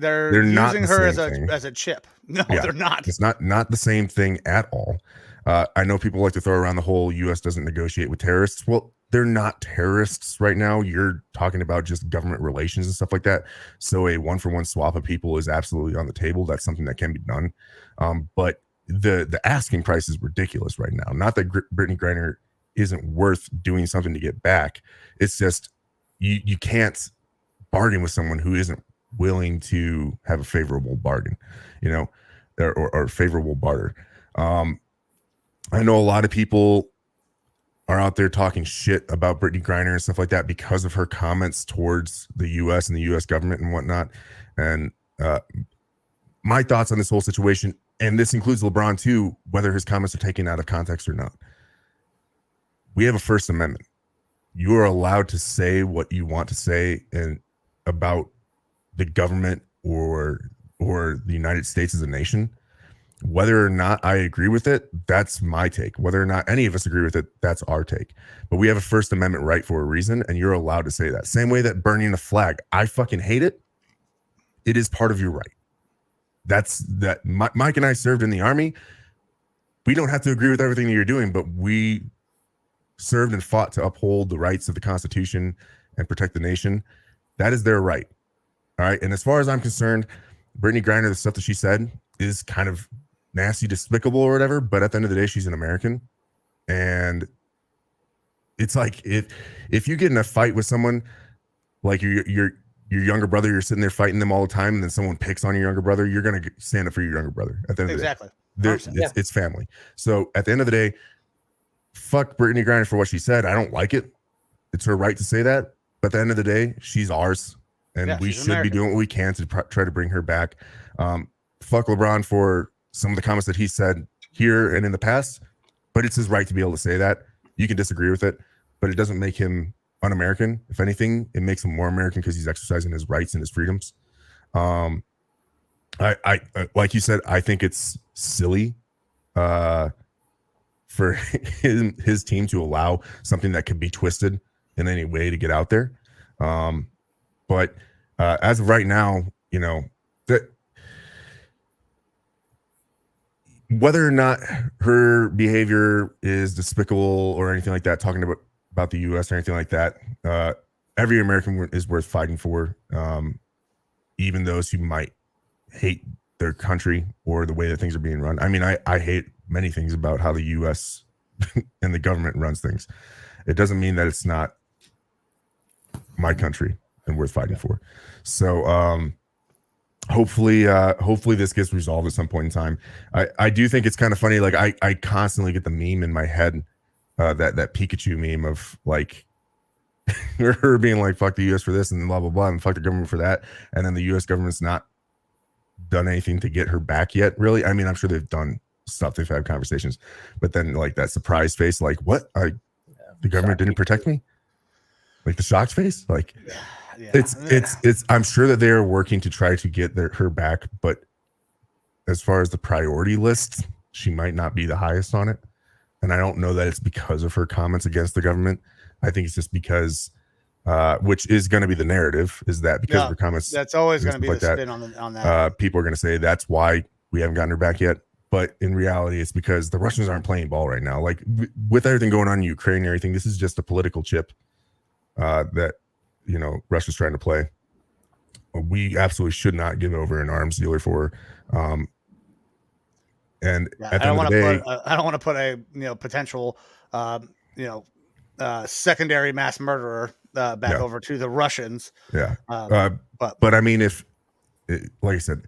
not using the her same as a chip. No, Yeah, they're not. It's not the same thing at all. I know people like to throw around the whole U.S. doesn't negotiate with terrorists. Well, they're not terrorists right now. You're talking about just government relations and stuff like that. So a 1-for-1 swap of people is absolutely on the table. That's something that can be done. But the asking price is ridiculous right now. Not that Brittany Griner isn't worth doing something to get back. It's just you can't bargain with someone who isn't willing to have a favorable bargain, you know, or favorable barter. I know a lot of people are out there talking shit about Brittany Griner and stuff like that because of her comments towards the U.S. and the U.S. government and whatnot. And my thoughts on this whole situation, and this includes LeBron too, whether his comments are taken out of context or not. We have a First Amendment. You are allowed to say what you want to say and about the government or the United States as a nation. Whether or not I agree with it, that's my take. Whether or not any of us agree with it, that's our take. But we have a First Amendment right for a reason, and you're allowed to say that. Same way that burning a flag, I fucking hate it. It is part of your right. That's that. Mike and I served in the Army. We don't have to agree with everything that you're doing, but we served and fought to uphold the rights of the Constitution and protect the nation. That is their right. All right. And as far as I'm concerned, Brittany Griner, the stuff that she said is kind of nasty, despicable or whatever, but at the end of the day, she's an American. And it's like if you get in a fight with someone, like your younger brother, you're sitting there fighting them all the time, and then someone picks on your younger brother, you're going to stand up for your younger brother at the end of the day. It's family. So at the end of the day, fuck Brittany Griner for what she said. I don't like it. It's her right to say that. But at the end of the day, she's ours, and we should be doing what we can to try to bring her back. Fuck LeBron for some of the comments that he said here and in the past, but it's his right to be able to say that. You can disagree with it, but it doesn't make him un-American. If anything, it makes him more American because he's exercising his rights and his freedoms. I like you said, I think it's silly for his team to allow something that could be twisted in any way to get out there. But as of right now, you know, that whether or not her behavior is despicable or anything like that, talking about the U.S. or anything like that, every American is worth fighting for, even those who might hate their country or the way that things are being run. I mean, I hate many things about how the U.S. and the government runs things. It doesn't mean that it's not my country and worth fighting for. So hopefully this gets resolved at some point in time. I do think it's kind of funny. Like I constantly get the meme in my head, that Pikachu meme of like her being like, fuck the US for this and blah, blah, blah, and fuck the government for that. And then the US government's not done anything to get her back yet, really. I mean, I'm sure they've done stuff. They've had conversations, but then like that surprise face, like what? The government didn't protect me? Like the shocked face? Like it's I'm sure that they are working to try to get her back, but as far as the priority list, she might not be the highest on it. And I don't know that it's because of her comments against the government. I think it's just because, which is going to be the narrative, is that because of her comments. That's always going to be the spin on that. People are going to say that's why we haven't gotten her back yet. but in reality, it's because the Russians aren't playing ball right now. Like with everything going on in Ukraine and everything, this is just a political chip that Russia's trying to play. We absolutely should not give over an arms dealer for. And at the end of the day, I don't want to put a potential secondary mass murderer back over to the Russians. Yeah, but I mean, like I said,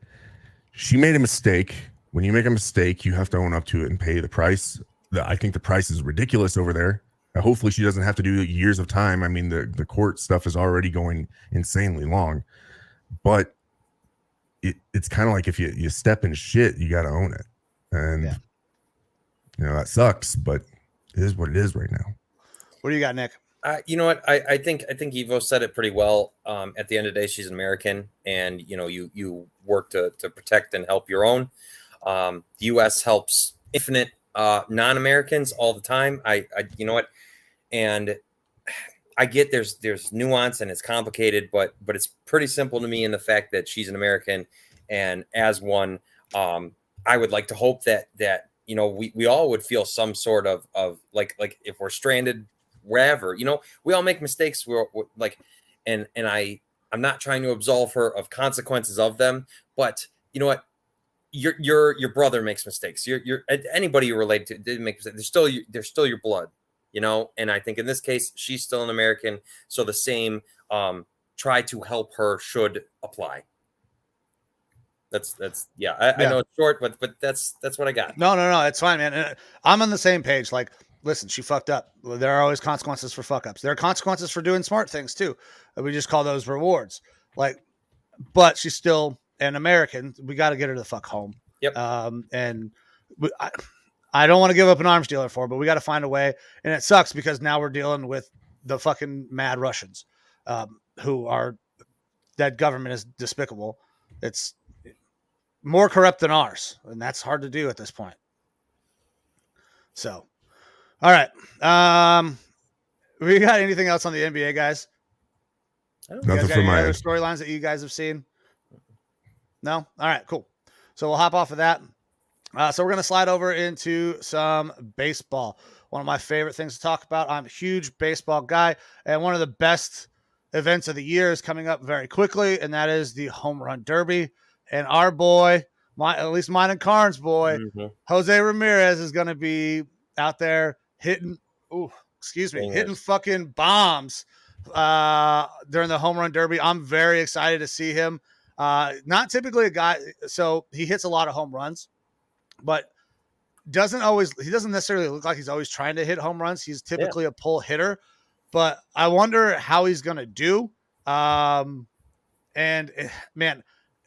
she made a mistake. When you make a mistake, you have to own up to it and pay the price. I think the price is ridiculous over there. Hopefully, she doesn't have to do years of time. I mean, the court stuff is already going insanely long. But it's kind of like if you step in shit, you got to own it. And, that sucks, but it is what it is right now. What do you got, Nick? You know what? I think Evo said it pretty well. At the end of the day, she's an American, and you work to protect and help your own. The U.S. helps infinite non-Americans all the time. You know what? And I get there's nuance and it's complicated, but it's pretty simple to me in the fact that she's an American, and as one, I would like to hope that we all would feel some sort of like if we're stranded wherever, we all make mistakes. We're like, and I'm not trying to absolve her of consequences of them, but you know what? Your brother makes mistakes. You're anybody you're related to didn't make mistakes. They're still your blood, and I think in this case, she's still an American. So the same try to help her should apply. That's I know it's short, but that's what I got. No, it's fine, man. And I'm on the same page. Like, listen, she fucked up. There are always consequences for fuck ups. There are consequences for doing smart things too. We just call those rewards. Like, but she's still an American. We got to get her to the fuck home. Yep. And I don't want to give up an arms dealer for her, but we got to find a way. And it sucks because now we're dealing with the fucking mad Russians, that government is despicable. It's more corrupt than ours, and that's hard to do at this point. So, all right. We got anything else on the NBA, guys? Nothing for my other storylines that you guys have seen? No? All right, cool. So we'll hop off of that. So we're going to slide over into some baseball. One of my favorite things to talk about. I'm a huge baseball guy, and one of the best events of the year is coming up very quickly, and that is the Home Run Derby. And our boy, at least mine and Karns' boy, Jose Ramirez is going to be out there hitting fucking bombs during the Home Run Derby. I'm very excited to see him. Not typically a guy, so he hits a lot of home runs, but he doesn't necessarily look like he's always trying to hit home runs. He's typically a pull hitter, but I wonder how he's going to do. Man,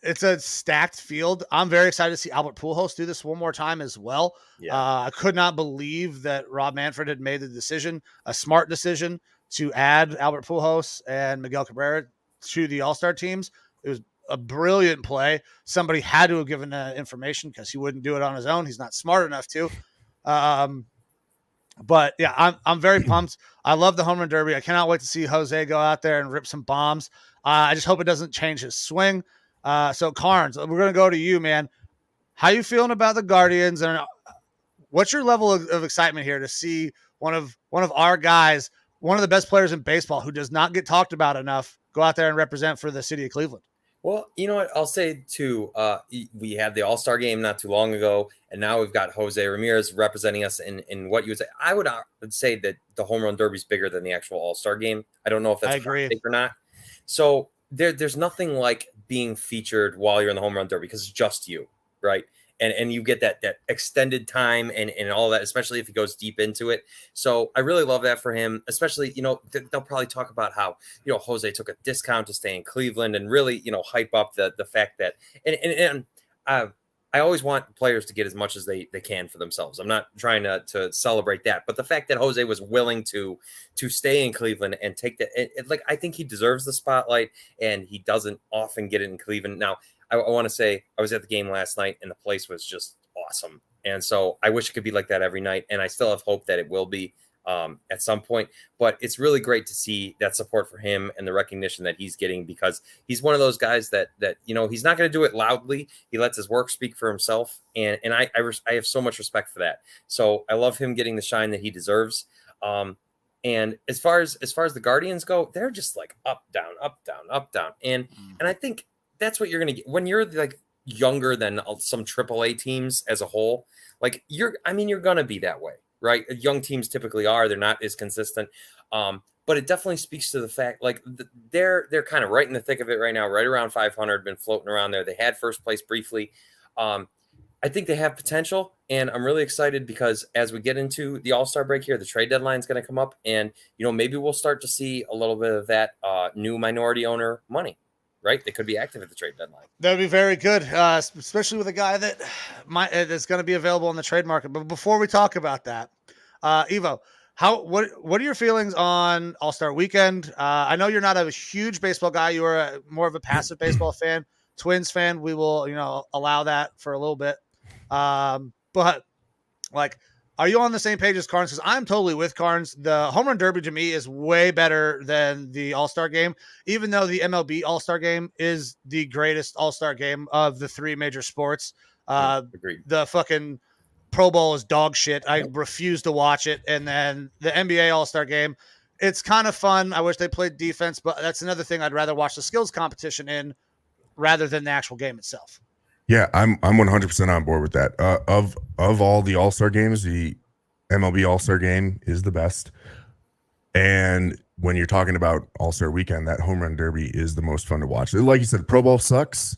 it's a stacked field. I'm very excited to see Albert Pujols do this one more time as well. Yeah. I could not believe that Rob Manfred had made the decision, a smart decision, to add Albert Pujols and Miguel Cabrera to the All-Star teams. It was a brilliant play. Somebody had to have given that information because he wouldn't do it on his own. He's not smart enough to. But yeah, I'm very pumped. I love the Home Run Derby. I cannot wait to see Jose go out there and rip some bombs. I just hope it doesn't change his swing. So Karns, we're going to go to you, man. How you feeling about the Guardians, and what's your level of excitement here to see one of our guys, one of the best players in baseball who does not get talked about enough, go out there and represent for the city of Cleveland? Well, you know what? I'll say too, we had the All-Star game not too long ago, and now we've got Jose Ramirez representing us in what you would say. I would say that the Home Run Derby is bigger than the actual All-Star game. I don't know if that's a take or not. So there's nothing like being featured while you're in the Home Run Derby because it's just you, right? And you get that extended time and all that, especially if he goes deep into it. So I really love that for him, especially, they'll probably talk about how, Jose took a discount to stay in Cleveland and really, hype up the fact that, and I always want players to get as much as they can for themselves. I'm not trying to celebrate that, but the fact that Jose was willing to stay in Cleveland and take that, I think he deserves the spotlight, and he doesn't often get it in Cleveland. Now, I want to say I was at the game last night, and the place was just awesome. And so I wish it could be like that every night, and I still have hope that it will be. at some point. But it's really great to see that support for him and the recognition that he's getting, because he's one of those guys that he's not going to do it loudly. He lets his work speak for himself, and I have so much respect for that. So I love him getting the shine that he deserves. And as far as the Guardians go, they're just like up, down, up, down, up, down. And I think that's what you're going to get when you're like younger than some AAA teams as a whole. Like you're going to be that way, right? Young teams typically are. They're not as consistent. But it definitely speaks to the fact, like they're kind of right in the thick of it right now, right around 500, been floating around there. They had first place briefly. I think they have potential, and I'm really excited because as we get into the All-Star break here, the trade deadline is going to come up, and maybe we'll start to see a little bit of that new minority owner money, right? They could be active at the trade deadline. That would be very good, especially with a guy that's going to be available on the trade market. But before we talk about that, Evo, what are your feelings on All-Star Weekend? I know you're not a huge baseball guy; you are more of a passive baseball fan, Twins fan. We will, allow that for a little bit. But like, are you on the same page as Karns? Because I'm totally with Karns. The home run derby to me is way better than the All-Star game, even though the MLB All-Star game is the greatest All-Star game of the three major sports. Agreed. The fucking Pro Bowl is dog shit. I refuse to watch it. And then the NBA All-Star game, it's kind of fun. I wish they played defense, but that's another thing I'd rather watch the skills competition in rather than the actual game itself. Yeah, I'm 100% on board with that. Of all the All-Star games, the MLB All-Star game is the best. And when you're talking about All-Star Weekend, that home run derby is the most fun to watch. Like you said, Pro Bowl sucks.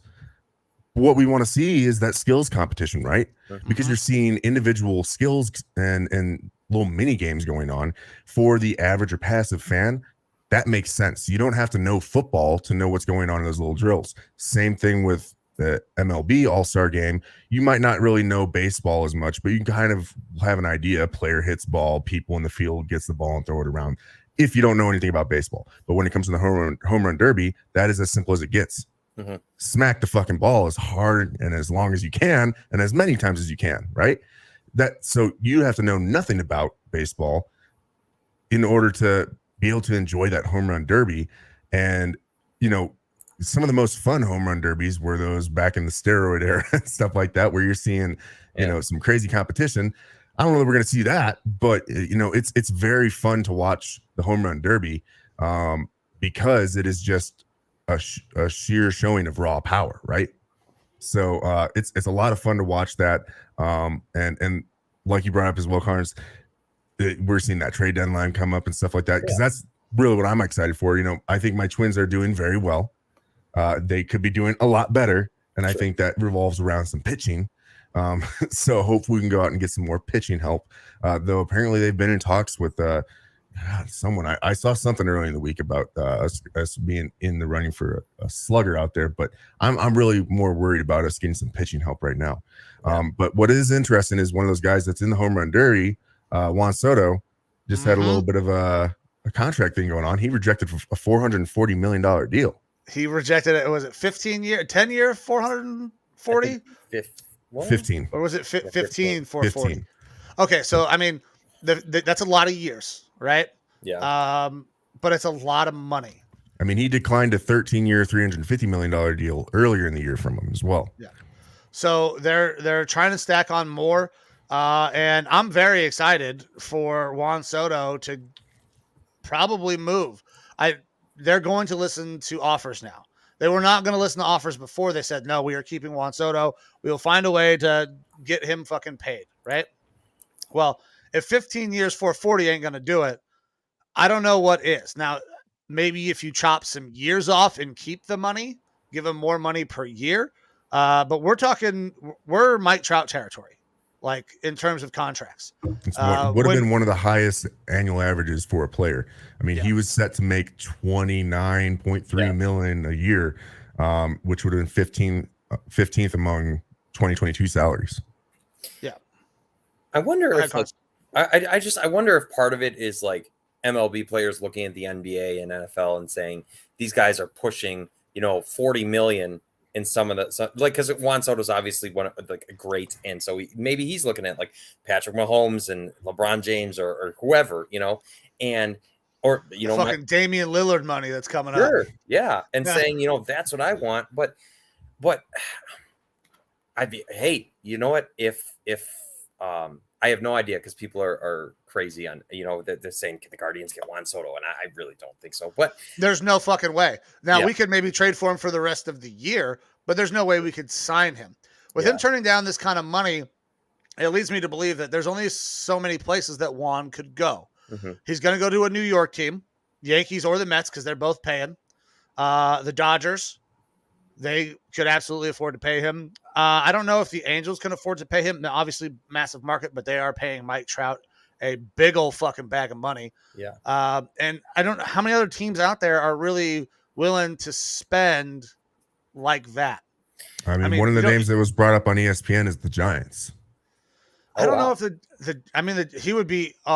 What we want to see is that skills competition, right? Mm-hmm. Because you're seeing individual skills and little mini games going on. For the average or passive fan, that makes sense. You don't have to know football to know what's going on in those little drills. Same thing with the MLB All-Star game. You might not really know baseball as much, but you can kind of have an idea. Player hits ball, people in the field gets the ball and throw it around, if you don't know anything about baseball. But when it comes to the home run derby, that is as simple as it gets. Mm-hmm. Smack the fucking ball as hard and as long as you can and as many times as you can, right? So you have to know nothing about baseball in order to be able to enjoy that home run derby. And some of the most fun home run derbies were those back in the steroid era and stuff like that, where you're seeing, some crazy competition. I don't know that we're going to see that, but it's very fun to watch the home run derby because it is just a sheer showing of raw power, right? So it's a lot of fun to watch that. And like you brought up as well, Karns, we're seeing that trade deadline come up and stuff like that, because that's really what I'm excited for. I think my Twins are doing very well. They could be doing a lot better, and I think that revolves around some pitching. So hopefully we can go out and get some more pitching help. Though apparently they've been in talks with someone. I saw something early in the week about us being in the running for a slugger out there, but I'm really more worried about us getting some pitching help right now. But what is interesting is one of those guys that's in the home run derby, Juan Soto, just had a little bit of a contract thing going on. He rejected a $440 million deal. He rejected it. Was it 10 year, 440? 15. Or was it 15, 440? Okay. So, I mean, that's a lot of years, right? Yeah. But it's a lot of money. I mean, he declined a 13-year, $350 million deal earlier in the year from him as well. Yeah. So they're trying to stack on more. And I'm very excited for Juan Soto to probably move. They're going to listen to offers now. They were not going to listen to offers before. They said, no, we are keeping Juan Soto. We will find a way to get him fucking paid, right? Well, if 15 years, 440 ain't going to do it, I don't know what is. Now, maybe if you chop some years off and keep the money, give him more money per year. But we're Mike Trout territory, like in terms of contracts. Would have been one of the highest annual averages for a player. I mean, he was set to make $29.3 million a year, which would have been 15th among 2022 salaries. Yeah. I wonder if I wonder if part of it is like MLB players looking at the NBA and NFL and saying these guys are pushing, $40 million in some of the like, because Juan Soto's obviously one of like a great, and so maybe he's looking at like Patrick Mahomes and LeBron James or whoever, and or fucking Damian Lillard money that's coming up. Sure, yeah, and saying that's what I want, but I'd be, hey, you know what? If I have no idea, because people are crazy on that they're saying, can the Guardians get Juan Soto, and I really don't think so. But there's no fucking way. Now we could maybe trade for him for the rest of the year, but there's no way we could sign him. With him turning down this kind of money, it leads me to believe that there's only so many places that Juan could go. Mm-hmm. He's going to go to a New York team, Yankees or the Mets, because they're both paying. The Dodgers, they could absolutely afford to pay him. I don't know if the Angels can afford to pay him. Now, obviously, massive market, but they are paying Mike Trout a big old fucking bag of money. Yeah. And I don't know how many other teams out there are really willing to spend like that. I mean one of the names that was brought up on ESPN is the Giants. I don't know if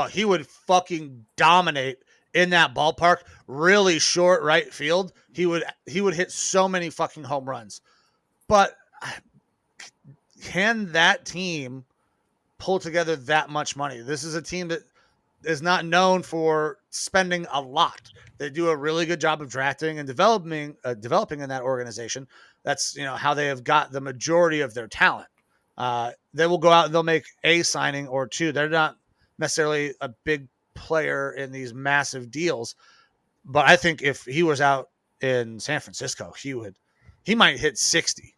he would fucking dominate in that ballpark. Really short right field. He would hit so many fucking home runs. But can that team pull together that much money? This is a team that is not known for spending a lot. They do a really good job of drafting and developing in that organization. That's how they have got the majority of their talent. They will go out and they'll make a signing or two. They're not necessarily a big player in these massive deals, but I think if he was out in San Francisco, he might hit 60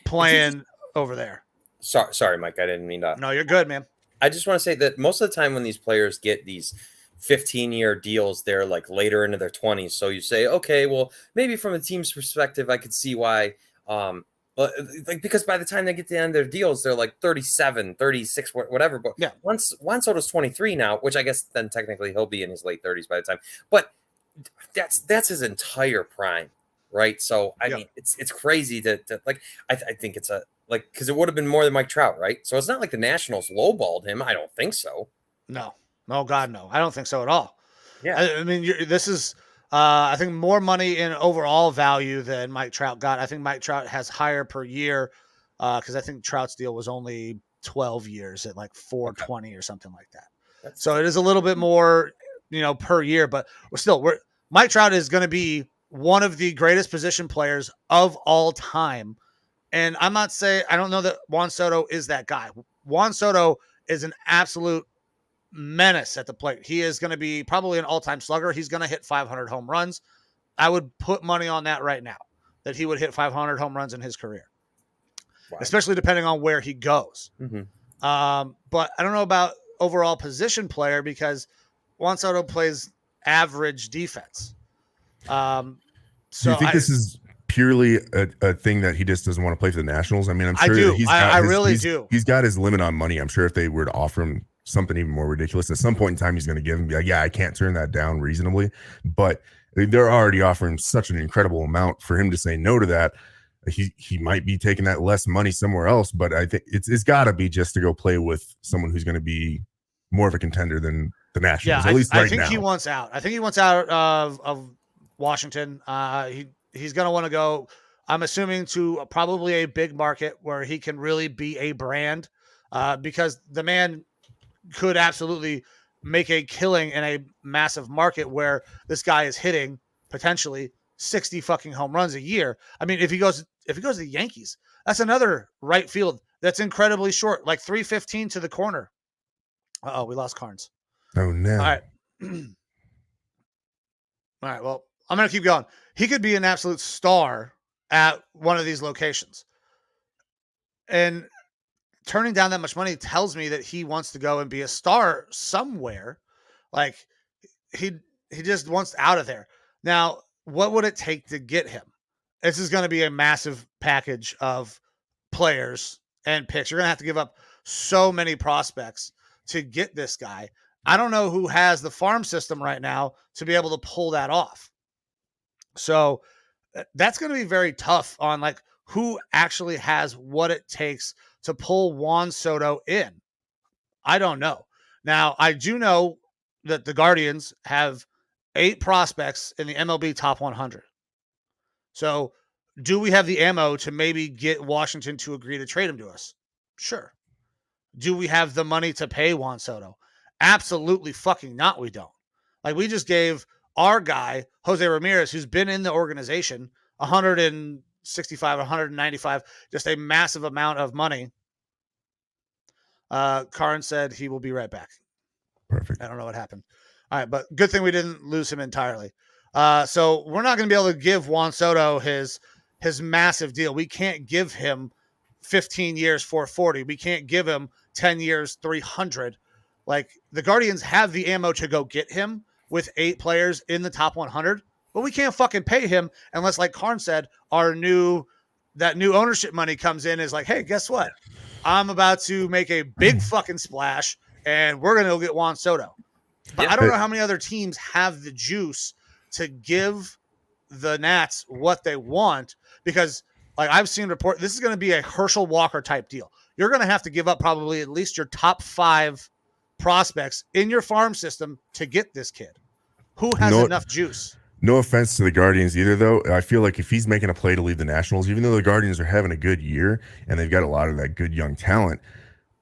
playing over there. Sorry, Mike, I didn't mean to. No, you're good, man. I just want to say that most of the time when these players get these 15-year deals, they're like later into their 20s. So you say, okay, well, maybe from a team's perspective, I could see why, because by the time they get to the end of their deals, they're like 37, 36, whatever. But yeah, once Juan Soto's 23 now, which I guess then technically he'll be in his late 30s by the time. But that's his entire prime, right? So I mean, it's crazy to like. I think it's because it would have been more than Mike Trout, right? So it's not like the Nationals lowballed him. I don't think so. No, God, no. I don't think so at all. Yeah, I mean, this is. I think more money in overall value than Mike Trout got. I think Mike Trout has higher per year because I think Trout's deal was only 12 years at like 420 or something like that. So it is a little bit more, per year, but Mike Trout is going to be one of the greatest position players of all time. And I don't know that Juan Soto is that guy. Juan Soto is an absolute menace at the plate. He is going to be probably an all-time slugger. He's going to hit 500 home runs. I would put money on that right now, that he would hit 500 home runs in his career, especially depending on where he goes. Mm-hmm. But I don't know about overall position player because Juan Soto plays average defense. So do you think this is purely a thing that he just doesn't want to play for the Nationals? I mean, I'm sure I really do. He's got his limit on money. I'm sure if they were to offer him something even more ridiculous, at some point in time, he's going to give him, be like, yeah, I can't turn that down reasonably. But they're already offering such an incredible amount for him to say no to that. He might be taking that less money somewhere else, but I think it's got to be just to go play with someone who's going to be more of a contender than the Nationals. Yeah, at least I think he wants out. I think he wants out of Washington. He's going to want to go, I'm assuming, to probably a big market where he can really be a brand because the man could absolutely make a killing in a massive market where this guy is hitting potentially 60 fucking home runs a year. I mean, if he goes to the Yankees, that's another right field that's incredibly short, like 315 to the corner. Uh-oh, we lost Karns. Oh no. All right. All right, well, I'm going to keep going. He could be an absolute star at one of these locations. And turning down that much money tells me that he wants to go and be a star somewhere. Like he just wants out of there. Now, what would it take to get him? This is going to be a massive package of players and picks. You're going to have to give up so many prospects to get this guy. I don't know who has the farm system right now to be able to pull that off. So that's going to be very tough on like who actually has what it takes to pull Juan Soto in. I don't know. Now, I do know that the Guardians have 8 prospects in the MLB top 100. So Do we have the ammo to maybe get Washington to agree to trade him to us? Sure. Do we have the money to pay Juan Soto? Absolutely fucking not. We don't. Like, we just gave our guy, Jose Ramirez, who's been in the organization, 165, 195, just a massive amount of money. Karns said he will be right back. Perfect. I don't know what happened. All right, but good thing we didn't lose him entirely. So we're not going to be able to give Juan Soto his massive deal. We can't give him 15 years, 440. We can't give him 10 years, 300. Like, the Guardians have the ammo to go get him with 8 players in the top 100, but we can't fucking pay him unless, like Karns said, that new ownership money comes in, is like, hey, guess what? I'm about to make a big fucking splash, and we're going to go get Juan Soto. But Yeah. I don't know how many other teams have the juice to give the Nats what they want, because, like, I've seen report, this is going to be a Herschel Walker type deal. You're going to have to give up probably at least your top 5 prospects in your farm system to get this kid. Who has enough juice? No offense to the Guardians either, though. I feel like if he's making a play to leave the Nationals, even though the Guardians are having a good year and they've got a lot of that good young talent,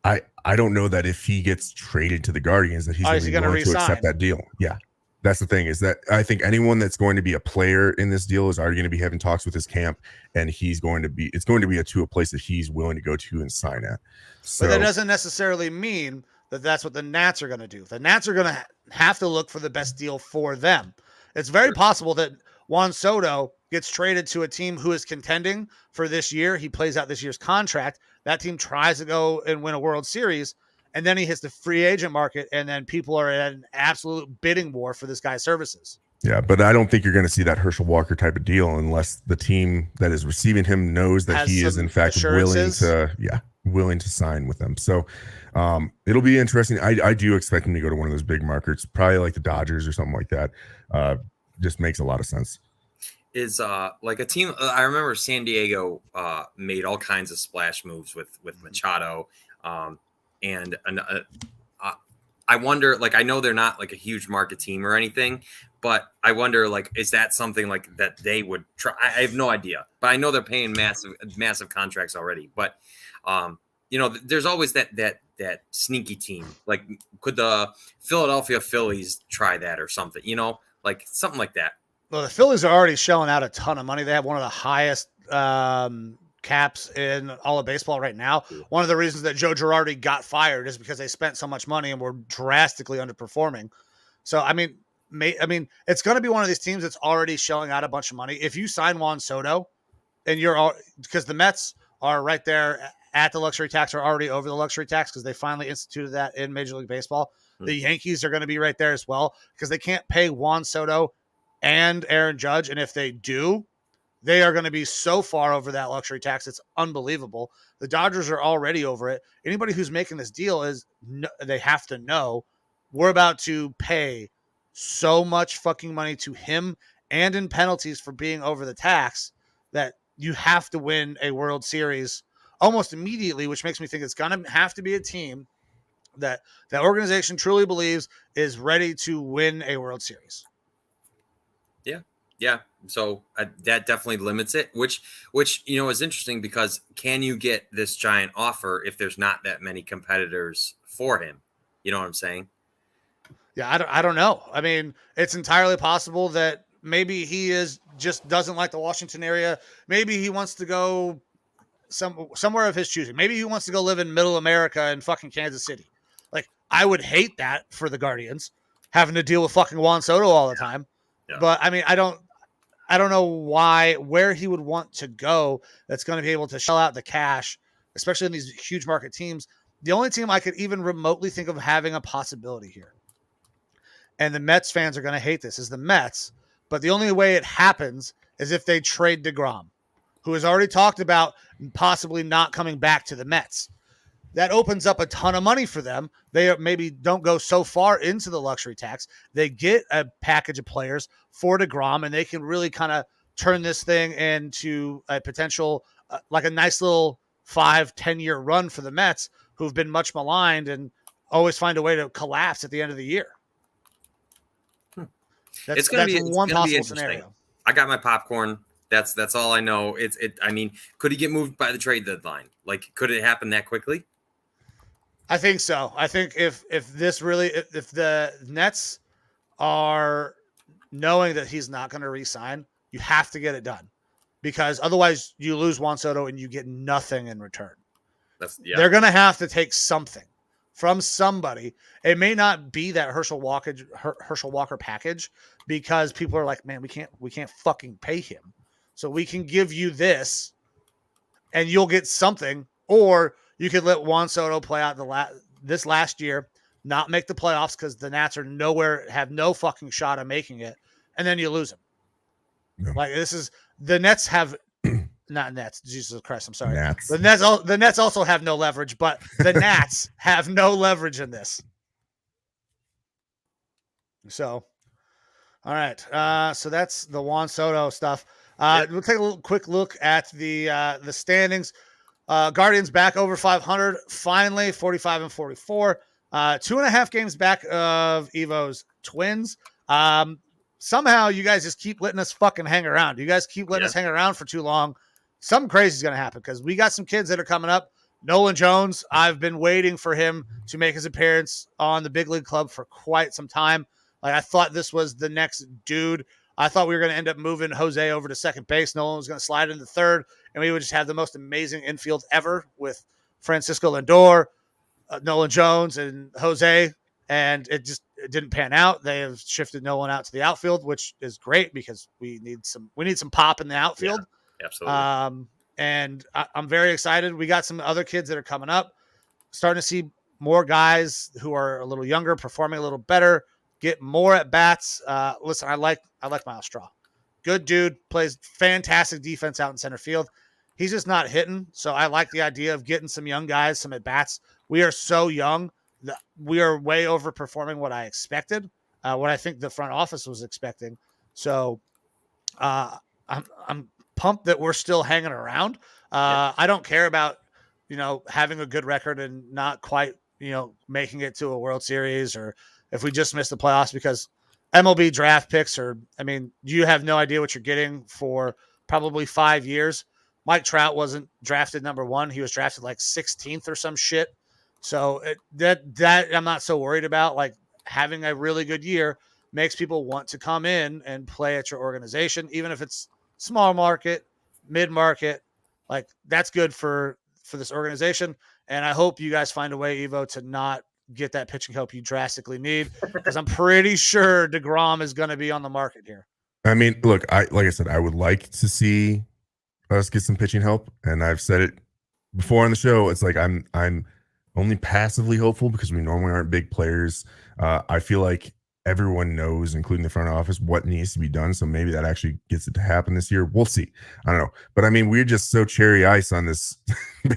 I don't know that if he gets traded to the Guardians that he's going to be willing to accept that deal. Yeah. That's the thing, is that I think anyone that's going to be a player in this deal is already going to be having talks with his camp, and it's going to be a place that he's willing to go to and sign at. So, but that doesn't necessarily mean that that's what the Nats are going to do. The Nats are going to have to look for the best deal for them. It's very possible that Juan Soto gets traded to a team who is contending for this year. He plays out this year's contract. That team tries to go and win a World Series, and then he hits the free agent market, and then people are at an absolute bidding war for this guy's services. Yeah, but I don't think you're going to see that Herschel Walker type of deal unless the team that is receiving him knows that he is in fact willing to sign with them. So it'll be interesting. I do expect him to go to one of those big markets, probably like the Dodgers or something like that. Just makes a lot of sense. Is like a team. I remember San Diego made all kinds of splash moves with Machado, and I wonder, like, I know they're not like a huge market team or anything, but I wonder, like, is that something like that they would try? I have no idea, but I know they're paying massive contracts already. But there's always that sneaky team. Like, could the Philadelphia Phillies try that or something? Like something like that. Well, the Phillies are already shelling out a ton of money. They have one of the highest caps in all of baseball right now. One of the reasons that Joe Girardi got fired is because they spent so much money and were drastically underperforming. So, I mean, it's going to be one of these teams that's already shelling out a bunch of money. If you sign Juan Soto, and because the Mets are right there at the luxury tax, or already over the luxury tax because they finally instituted that in Major League Baseball. The Yankees are going to be right there as well because they can't pay Juan Soto and Aaron Judge. And if they do, they are going to be so far over that luxury tax. It's unbelievable. The Dodgers are already over it. Anybody who's making this deal they have to know we're about to pay so much fucking money to him and in penalties for being over the tax that you have to win a World Series almost immediately, which makes me think it's going to have to be a team that organization truly believes is ready to win a World Series. Yeah. So that definitely limits it, which is interesting because can you get this giant offer if there's not that many competitors for him? You know what I'm saying? Yeah, I don't know. I mean, it's entirely possible that maybe he just doesn't like the Washington area. Maybe he wants to go somewhere of his choosing. Maybe he wants to go live in middle America in fucking Kansas City. Like, I would hate that for the Guardians, having to deal with fucking Juan Soto all the time. Yeah. But I mean, I don't know where he would want to go that's going to be able to shell out the cash, especially in these huge market teams. The only team I could even remotely think of having a possibility here, and the Mets fans are going to hate this, is the Mets. But the only way it happens is if they trade DeGrom, who has already talked about possibly not coming back to the Mets. That opens up a ton of money for them. They maybe don't go so far into the luxury tax. They get a package of players for DeGrom, and they can really kind of turn this thing into a potential, like a nice little 5-10 year run for the Mets, who've been much maligned and always find a way to collapse at the end of the year. That's one possible scenario. I got my popcorn. That's all I know. I mean, could he get moved by the trade deadline? Like, could it happen that quickly? I think so. I think if the Nets are knowing that he's not going to re-sign, you have to get it done, because otherwise you lose Juan Soto and you get nothing in return. They're going to have to take something from somebody. It may not be that Herschel Walker package, because people are like, man, we can't fucking pay him. So we can give you this and you'll get something, or you could let Juan Soto play out this last year, not make the playoffs because the Nats have no fucking shot at making it, and then you lose him. No. Like, the Nets have not Nets. Jesus Christ, I'm sorry. Nats. The Nets also have no leverage, but the Nats have no leverage in this. So, all right. So that's the Juan Soto stuff. We'll take a quick look at the standings. Guardians back over 500, finally 45-44. 2.5 games back of Evo's Twins. Somehow you guys just keep letting us fucking hang around. You guys keep letting us hang around for too long. Something crazy is going to happen, because we got some kids that are coming up. Nolan Jones, I've been waiting for him to make his appearance on the Big League Club for quite some time. Like, I thought this was the next dude. I thought we were going to end up moving Jose over to second base. Nolan was going to slide into third, and we would just have the most amazing infield ever with Francisco Lindor, Nolan Jones, and Jose. And it didn't pan out. They have shifted Nolan out to the outfield, which is great because we need some pop in the outfield. Yeah, absolutely. And I'm very excited. We got some other kids that are coming up, starting to see more guys who are a little younger, performing a little better, get more at bats. Listen, I like Miles Straw. Good dude, plays fantastic defense out in center field. He's just not hitting. So I like the idea of getting some young guys some at bats. We are so young that we are way overperforming what I expected, what I think the front office was expecting. So I'm pumped that we're still hanging around. I don't care about, having a good record and not quite, making it to a World Series, or if we just miss the playoffs, because MLB draft picks you have no idea what you're getting for probably 5 years. Mike Trout wasn't drafted number 1. He was drafted like 16th or some shit. So that I'm not so worried about. Like, having a really good year makes people want to come in and play at your organization, even if it's small market, mid market. Like, that's good for this organization. And I hope you guys find a way, Evo, to not get that pitching help you drastically need, because I'm pretty sure DeGrom is going to be on the market here. I mean, look, like I said, I would like to see us get some pitching help, and I've said it before on the show. It's like I'm only passively hopeful because we normally aren't big players. I feel like everyone knows, including the front office, what needs to be done. So maybe that actually gets it to happen this year. We'll see. I don't know. But I mean, we're just so cherry ice on this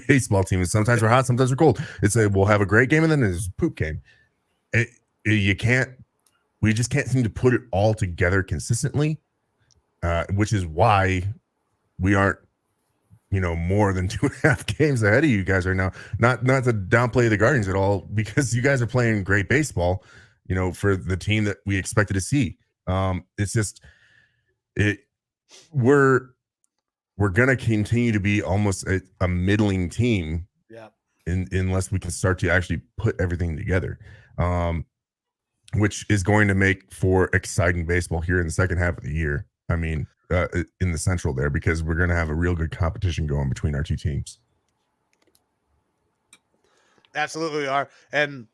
baseball team. And sometimes we're hot, sometimes we're cold. We'll have a great game, and then there's a poop game. We just can't seem to put it all together consistently, which is why we aren't, more than 2.5 games ahead of you guys right now. Not to downplay the Guardians at all, because you guys are playing great baseball, for the team that we expected to see. It's just we're gonna continue to be almost a middling team, unless we can start to actually put everything together, which is going to make for exciting baseball here in the second half of the year. I mean, in the Central there, because we're going to have a real good competition going between our two teams. Absolutely are. And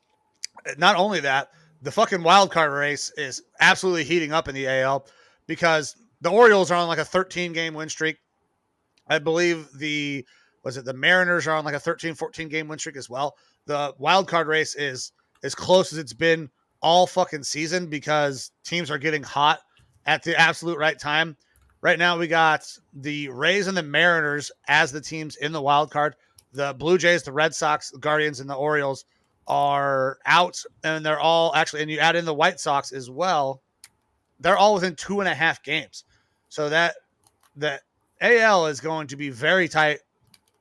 not only that, the fucking wild card race is absolutely heating up in the AL, because the Orioles are on like a 13-game win streak. I believe the Mariners are on like a 13-14 game win streak as well. The wild card race is as close as it's been all fucking season, because teams are getting hot at the absolute right time. Right now, we got the Rays and the Mariners as the teams in the wild card. The Blue Jays, the Red Sox, the Guardians, and the Orioles are out, and they're all actually, and you add in the White Sox as well, they're all within 2.5 games. So that AL is going to be very tight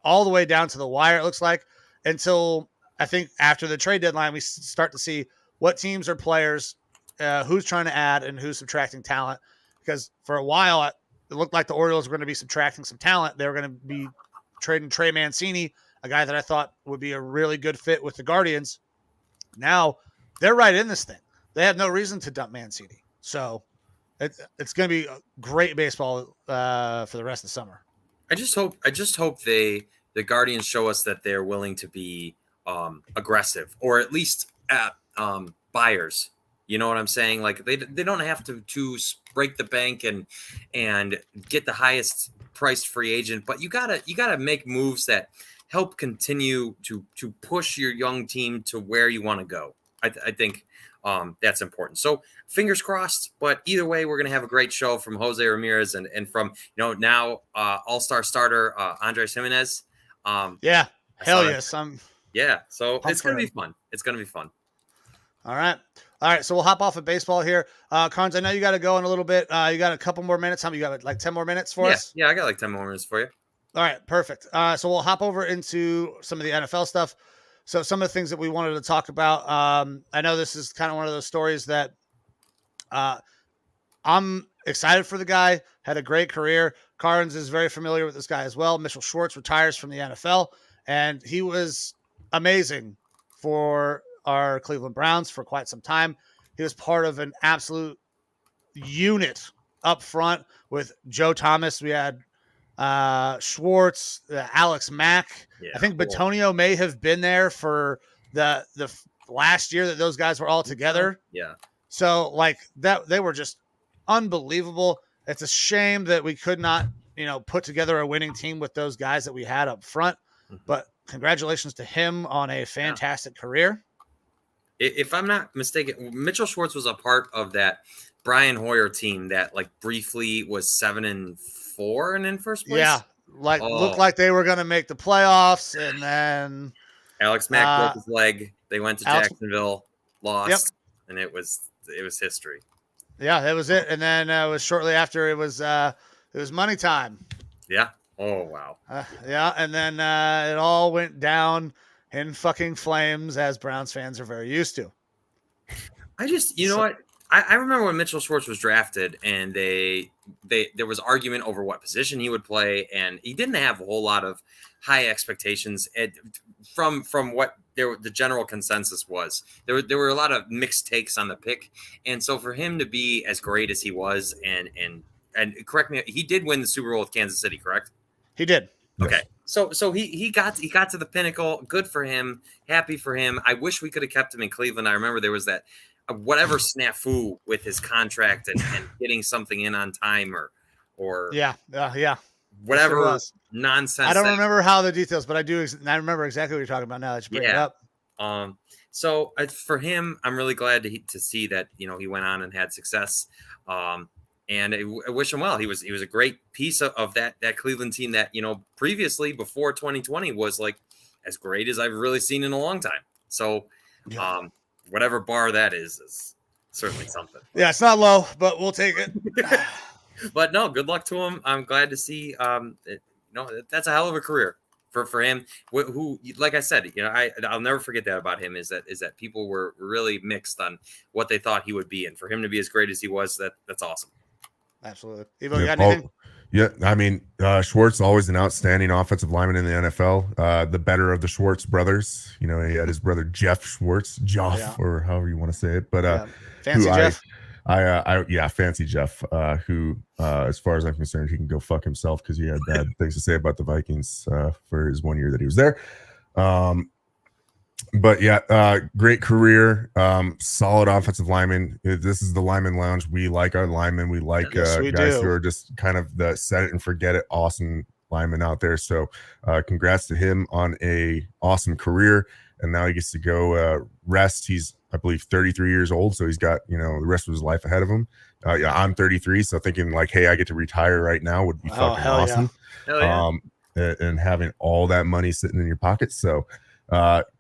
all the way down to the wire, it looks like, until I think after the trade deadline, we start to see what teams are players, who's trying to add and who's subtracting talent. Because for a while, it looked like the Orioles were going to be subtracting some talent. They were going to be trading Trey Mancini, a guy that I thought would be a really good fit with the Guardians. Now they're right in this thing. They have no reason to dump Mancini. So it's going to be a great baseball for the rest of the summer. I just hope the Guardians show us that they're willing to be aggressive, or at least buyers. You know what I'm saying? Like they don't have to break the bank and get the highest priced free agent, but you gotta make moves that help continue to push your young team to where you want to go. I think that's important. So fingers crossed, but either way, we're going to have a great show from Jose Ramirez and from, now All-Star starter Andres Jimenez. Yeah. Hell yes. Yeah. So it's going to be fun. It's going to be fun. All right. So we'll hop off of baseball here. Karns, I know you got to go in a little bit. You got a couple more minutes. How many you got? Like 10 more minutes for us? Yeah. I got like 10 more minutes for you. All right. Perfect. So we'll hop over into some of the NFL stuff. So some of the things that we wanted to talk about, I know this is kind of one of those stories that I'm excited for the guy, had a great career. Karns is very familiar with this guy as well. Mitchell Schwartz retires from the NFL, and he was amazing for our Cleveland Browns for quite some time. He was part of an absolute unit up front with Joe Thomas. We had Schwartz, Alex Mack. Yeah, I think Batonio may have been there for the last year that those guys were all together. Yeah. So like that, they were just unbelievable. It's a shame that we could not, put together a winning team with those guys that we had up front. Mm-hmm. But congratulations to him on a fantastic career. If I'm not mistaken, Mitchell Schwartz was a part of that Brian Hoyer team that like briefly was 7-4 and in first place. Yeah. Looked like they were going to make the playoffs, and then Alex Mack broke his leg. They went to Jacksonville, lost, and it was history. Yeah, that was it. And then it was shortly after it was money time. Yeah. Oh wow. Yeah, and then it all went down in fucking flames, as Browns fans are very used to. I just, what? I remember when Mitchell Schwartz was drafted, and there was argument over what position he would play, and he didn't have a whole lot of high expectations from what the general consensus was. There were a lot of mixed takes on the pick, and so for him to be as great as he was, and correct me, he did win the Super Bowl with Kansas City, correct? He did. Okay. So he got to the pinnacle. Good for him. Happy for him. I wish we could have kept him in Cleveland. I remember there was that whatever snafu with his contract and getting something in on time or whatever nonsense. I don't remember how the details, but I remember exactly what you're talking about now that you bring it up. So for him, I'm really glad to see that he went on and had success. And I wish him well. He was a great piece of that Cleveland team that previously before 2020 was like as great as I've really seen in a long time. So whatever bar that is certainly something. Yeah, it's not low, but we'll take it. But no, good luck to him. I'm glad to see. That's a hell of a career for him. Who, like I said, I'll never forget that about him. Is that people were really mixed on what they thought he would be, and for him to be as great as he was, that's awesome. Absolutely. Evo, you got anything? Yeah, I mean, Schwartz always an outstanding offensive lineman in the NFL. The better of the Schwartz brothers. He had his brother Jeff Schwartz, or however you want to say it. But Fancy Jeff. Fancy Jeff. Who, as far as I'm concerned, he can go fuck himself because he had bad things to say about the Vikings for his 1 year that he was there. But yeah, great career, solid offensive lineman. This is the Lineman Lounge. We like our linemen. We like guys who are just kind of the set it and forget it awesome linemen out there. So congrats to him on a awesome career. And now he gets to go rest. He's, I believe, 33 years old. So he's got, the rest of his life ahead of him. I'm 33. So thinking like, hey, I get to retire right now would be fucking awesome. Yeah. Hell yeah. And having all that money sitting in your pocket. So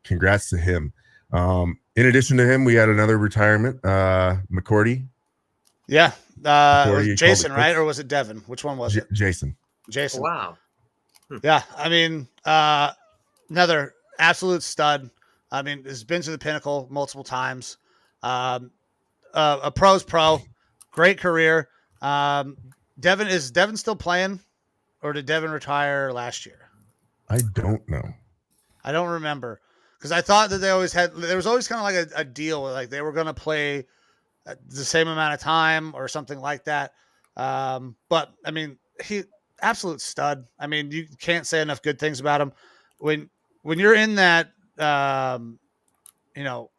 congrats to him. In addition to him, we had another retirement, McCourty. Yeah. McCourty, was Jason, right? Or was it Devin? Which one was it? Jason. Jason. Wow. Yeah. I mean, another absolute stud. I mean, has been to the pinnacle multiple times. A pro's pro, great career. Is Devin still playing, or did Devin retire last year? I don't know. I don't remember, because I thought that there was always kind of like a deal where like they were going to play the same amount of time or something like that. But I mean, he absolute stud. I mean, you can't say enough good things about him. When you're in that, you know,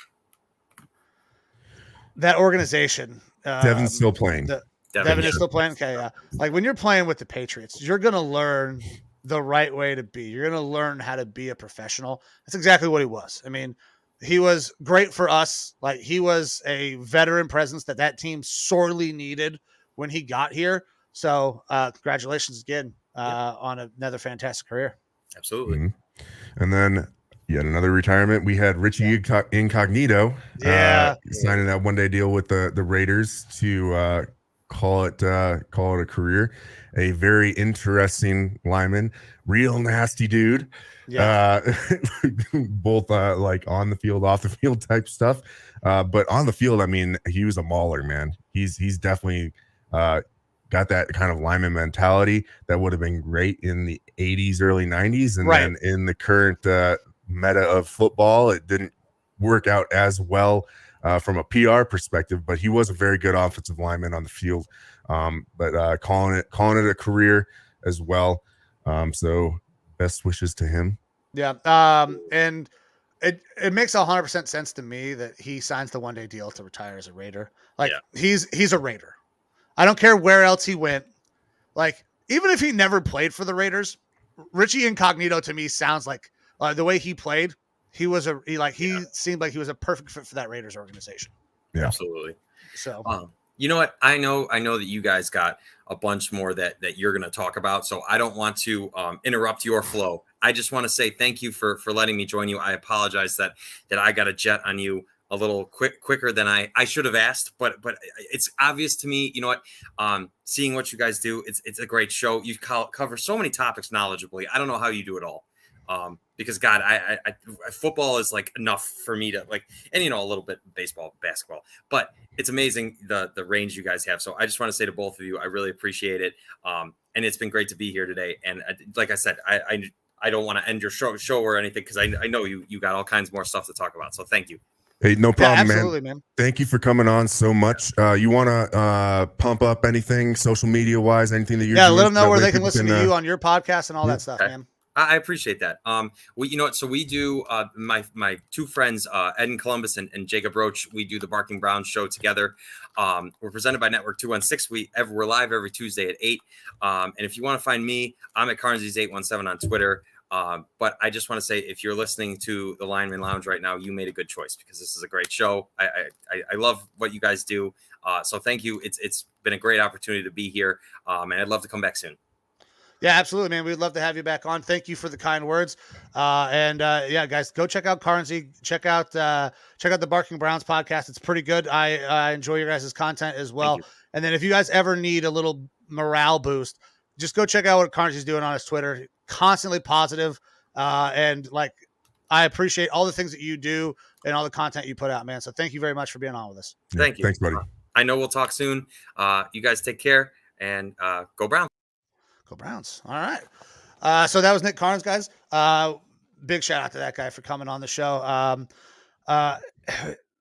that organization. Devin's still playing. Devin is still playing. Okay, yeah. Like when you're playing with the Patriots, you're gonna learn the right way to be. You're gonna learn how to be a professional. That's exactly what he was. I mean, he was great for us. Like he was a veteran presence that team sorely needed when he got here. So congratulations again on another fantastic career. Absolutely. Mm-hmm. And then yet another retirement. We had Richie Incognito signing that 1-day deal with the Raiders to call it a career. A very interesting lineman, real nasty dude. Yeah. Both like on the field, off the field type stuff. But on the field, I mean, he was a mauler, man. He's definitely got that kind of lineman mentality that would have been great in the 80s, early 90s. And then in the current meta of football, it didn't work out as well from a PR perspective, but he was a very good offensive lineman on the field. But calling it a career as well. So best wishes to him. Yeah. And it makes 100% sense to me that he signs the 1-day deal to retire as a Raider. Like he's a Raider. I don't care where else he went. Like even if he never played for the Raiders, Richie Incognito to me sounds like the way he played. He seemed like he was a perfect fit for that Raiders organization. Yeah, absolutely. So, you know what? I know that you guys got a bunch more that you're going to talk about. So I don't want to interrupt your flow. I just want to say thank you for letting me join you. I apologize that I got a jet on you a little quicker than I should have asked, but it's obvious to me, you know what, seeing what you guys do, it's a great show. You cover so many topics knowledgeably. I don't know how you do it all. Because God, I football is like enough for me to like, and you know, a little bit baseball, basketball, but it's amazing the range you guys have. So I just want to say to both of you, I really appreciate it. And it's been great to be here today. And like I said, I don't want to end your show or anything, because I know you got all kinds more stuff to talk about. So thank you. Hey, no problem, man. Thank you for coming on so much. You want to pump up anything social media wise, anything that you're doing? Let them know where they can listen to you on your podcast and all that stuff, man. I appreciate that. You know what? So we do my two friends, Ed in Columbus and Jacob Roach. We do the Barking Browns show together. We're presented by Network 216. We're live every Tuesday at 8. And if you want to find me, I'm at Karnsies817 on Twitter. But I just want to say, if you're listening to the Lineman Lounge right now, you made a good choice, because this is a great show. I love what you guys do. So thank you. It's been a great opportunity to be here. And I'd love to come back soon. Yeah, absolutely, man. We'd love to have you back on. Thank you for the kind words. Guys, go check out Karnsy. Check out the Barking Browns podcast. It's pretty good. I enjoy your guys' content as well. And then if you guys ever need a little morale boost, just go check out what Karnsy's doing on his Twitter. Constantly positive. And like, I appreciate all the things that you do and all the content you put out, man. So thank you very much for being on with us. Yeah, thank you. Thanks, buddy. I know we'll talk soon. You guys take care, and go Browns. Go Browns. All right. So that was Nick Karns, guys. Big shout out to that guy for coming on the show.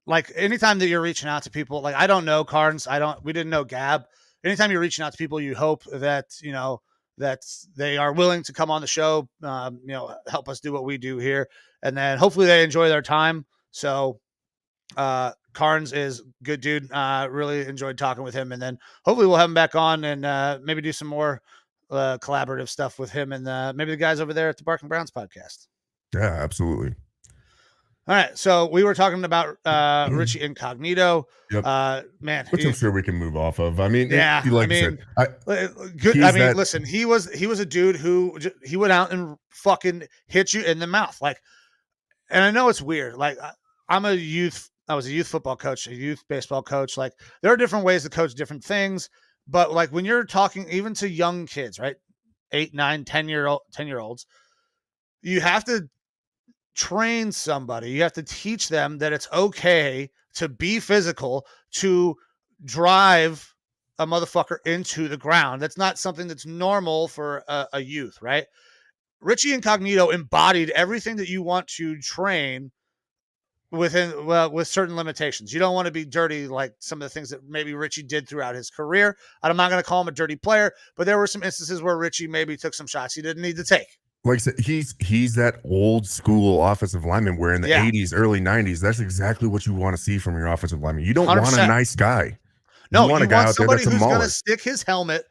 Like anytime that you're reaching out to people, like I don't know Karns, we didn't know Gab. Anytime you're reaching out to people, you hope that, you know, that they are willing to come on the show, you know, help us do what we do here. And then hopefully they enjoy their time. So Karns is good dude. Really enjoyed talking with him. And then hopefully we'll have him back on and maybe do some more collaborative stuff with him and maybe the guys over there at the Barking Browns podcast. Yeah, absolutely. All right, so we were talking about Richie Incognito. Yep. Man, which I'm sure we can move off of. I mean, yeah, good. I mean, listen, he was a dude who he went out and fucking hit you in the mouth, like. And I know it's weird. Like, I was a youth football coach, a youth baseball coach. Like, there are different ways to coach different things. But like when you're talking even to young kids, right? 8, 9, 10-year-olds, you have to train somebody. You have to teach them that it's okay to be physical, to drive a motherfucker into the ground. That's not something that's normal for a youth, right? Richie Incognito embodied everything that you want to train with certain limitations. You don't want to be dirty like some of the things that maybe Richie did throughout his career. I'm not going to call him a dirty player, but there were some instances where Richie maybe took some shots he didn't need to take. Like I said, he's that old school offensive lineman where in the 80s, early 90s, that's exactly what you want to see from your offensive lineman. You don't 100%. Want a nice guy. No, you want a guy out there that's who's going to stick his helmet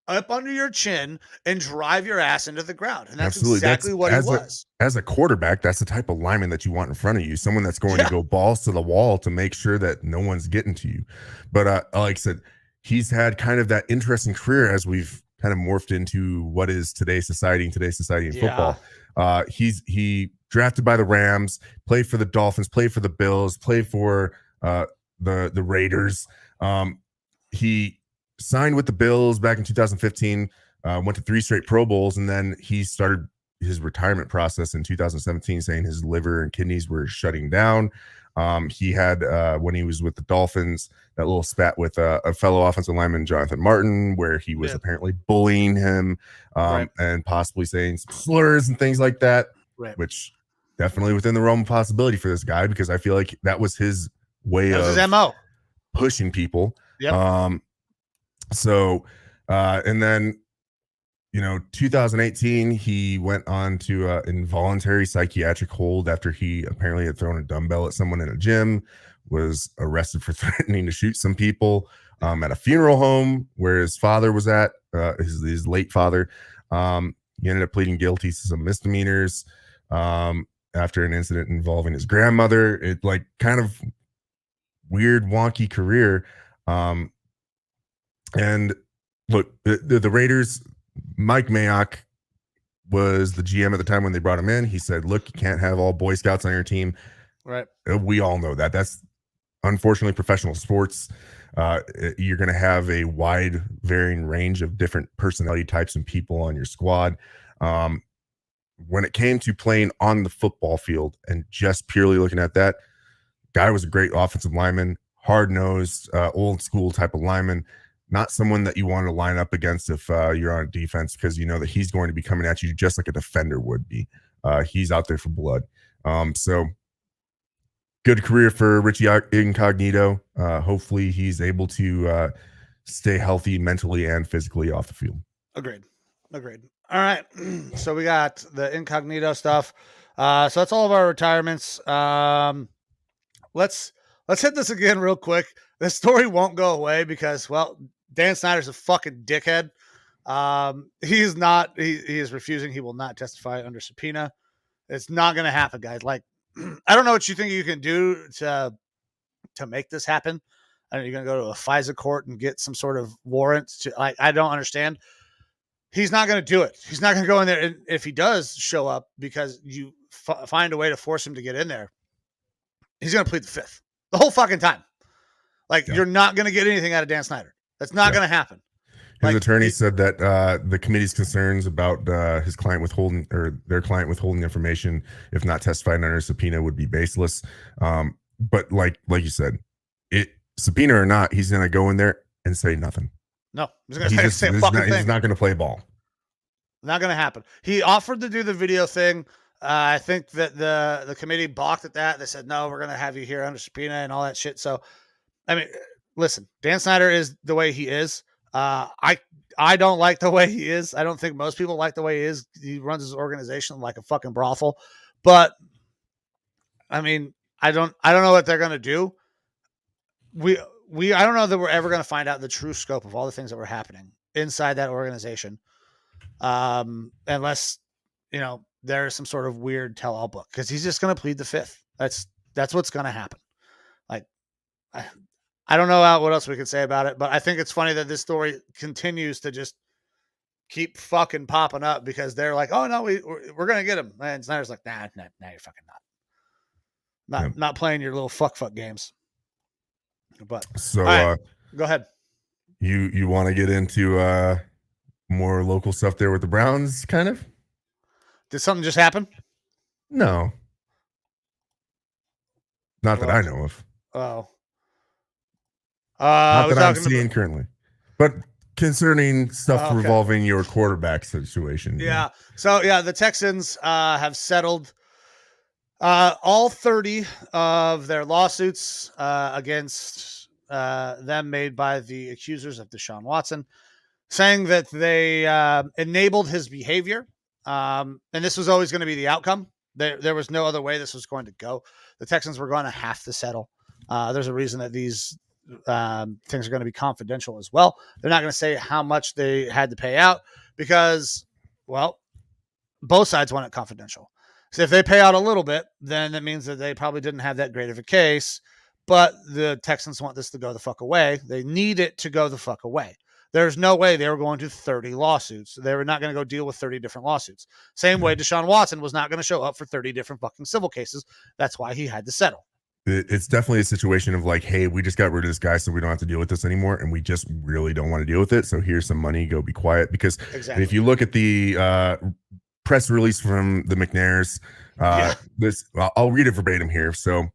up under your chin and drive your ass into the ground. And that's exactly what he was. As a quarterback, that's the type of lineman that you want in front of you. Someone that's going to go balls to the wall to make sure that no one's getting to you. But like I said, he's had kind of that interesting career as we've kind of morphed into what is today's society in football. He drafted by the Rams, played for the Dolphins, played for the Bills, played for the Raiders. He signed with the Bills back in 2015, went to 3 straight Pro Bowls, and then he started his retirement process in 2017, saying his liver and kidneys were shutting down. He had, when he was with the Dolphins, that little spat with a fellow offensive lineman, Jonathan Martin, where he was apparently bullying him and possibly saying some slurs and things like that, which definitely within the realm of possibility for this guy, because I feel like that was his way of his MO. Pushing people. Yep. And then, 2018, he went on to involuntary psychiatric hold after he apparently had thrown a dumbbell at someone in a gym, was arrested for threatening to shoot some people at a funeral home where his father was at, his late father. He ended up pleading guilty to some misdemeanors after an incident involving his grandmother. It kind of weird, wonky career. And look, the Raiders, Mike Mayock was the GM at the time when they brought him in. He said, look, you can't have all Boy Scouts on your team. Right. We all know that. That's unfortunately professional sports. You're going to have a wide varying range of different personality types and people on your squad. When it came to playing on the football field and just purely looking at that, guy was a great offensive lineman, hard-nosed, old school type of lineman. Not someone that you want to line up against if you're on defense, because you know that he's going to be coming at you just like a defender would be. He's out there for blood. So good career for Richie Incognito. Hopefully he's able to stay healthy mentally and physically off the field. Agreed. All right. So we got the Incognito stuff. So that's all of our retirements. Let's hit this again real quick. This story won't go away because, well, Dan Snyder's a fucking dickhead. He is refusing. He will not testify under subpoena. It's not going to happen, guys. Like, I don't know what you think you can do to make this happen. I know you're going to go to a FISA court and get some sort of warrant. I don't understand. He's not going to do it. He's not going to go in there. And if he does show up because you find a way to force him to get in there, he's going to plead the fifth the whole fucking time. You're not going to get anything out of Dan Snyder. That's not going to happen. His attorney said that the committee's concerns about his client withholding or their client withholding information, if not testified under subpoena, would be baseless. But like you said, subpoena or not, he's going to go in there and say nothing. No, he's going to say a fucking thing. He's not going to play ball. Not going to happen. He offered to do the video thing. I think that the committee balked at that. They said, no, we're going to have you here under subpoena and all that shit. So, I mean, listen, Dan Snyder is the way he is. I don't like the way he is. I don't think most people like the way he is. He runs his organization like a fucking brothel. But I mean, I don't know what they're going to do. I don't know that we're ever going to find out the true scope of all the things that were happening inside that organization. Unless, there's some sort of weird tell-all book, because he's just going to plead the fifth. That's what's going to happen. I don't know what else we could say about it, but I think it's funny that this story continues to just keep fucking popping up because they're like, oh no, we're going to get him. And Snyder's like, nah, you're fucking not. Not playing your little fuck games. But so right, go ahead. You want to get into more local stuff there with the Browns, kind of? Did something just happen? No. Not that I know of. Oh. Not that I'm seeing currently. But concerning stuff revolving your quarterback situation. Yeah. So yeah, the Texans have settled all 30 of their lawsuits against them made by the accusers of Deshaun Watson, saying that they enabled his behavior. And this was always going to be the outcome. There was no other way this was going to go. The Texans were going to have to settle. There's a reason that these things are going to be confidential as well. They're not going to say how much they had to pay out because, well, both sides want it confidential. So if they pay out a little bit, then that means that they probably didn't have that great of a case. But the Texans want this to go the fuck away. They need it to go the fuck away. There's no way they were going to 30 lawsuits. They were not going to go deal with 30 different lawsuits. Same way Deshaun Watson was not going to show up for 30 different fucking civil cases. That's why he had to settle. It's definitely a situation of like, hey, we just got rid of this guy, so we don't have to deal with this anymore, and we just really don't want to deal with it. So here's some money, go be quiet. Because if you look at the press release from the McNairs, I'll read it verbatim here. So,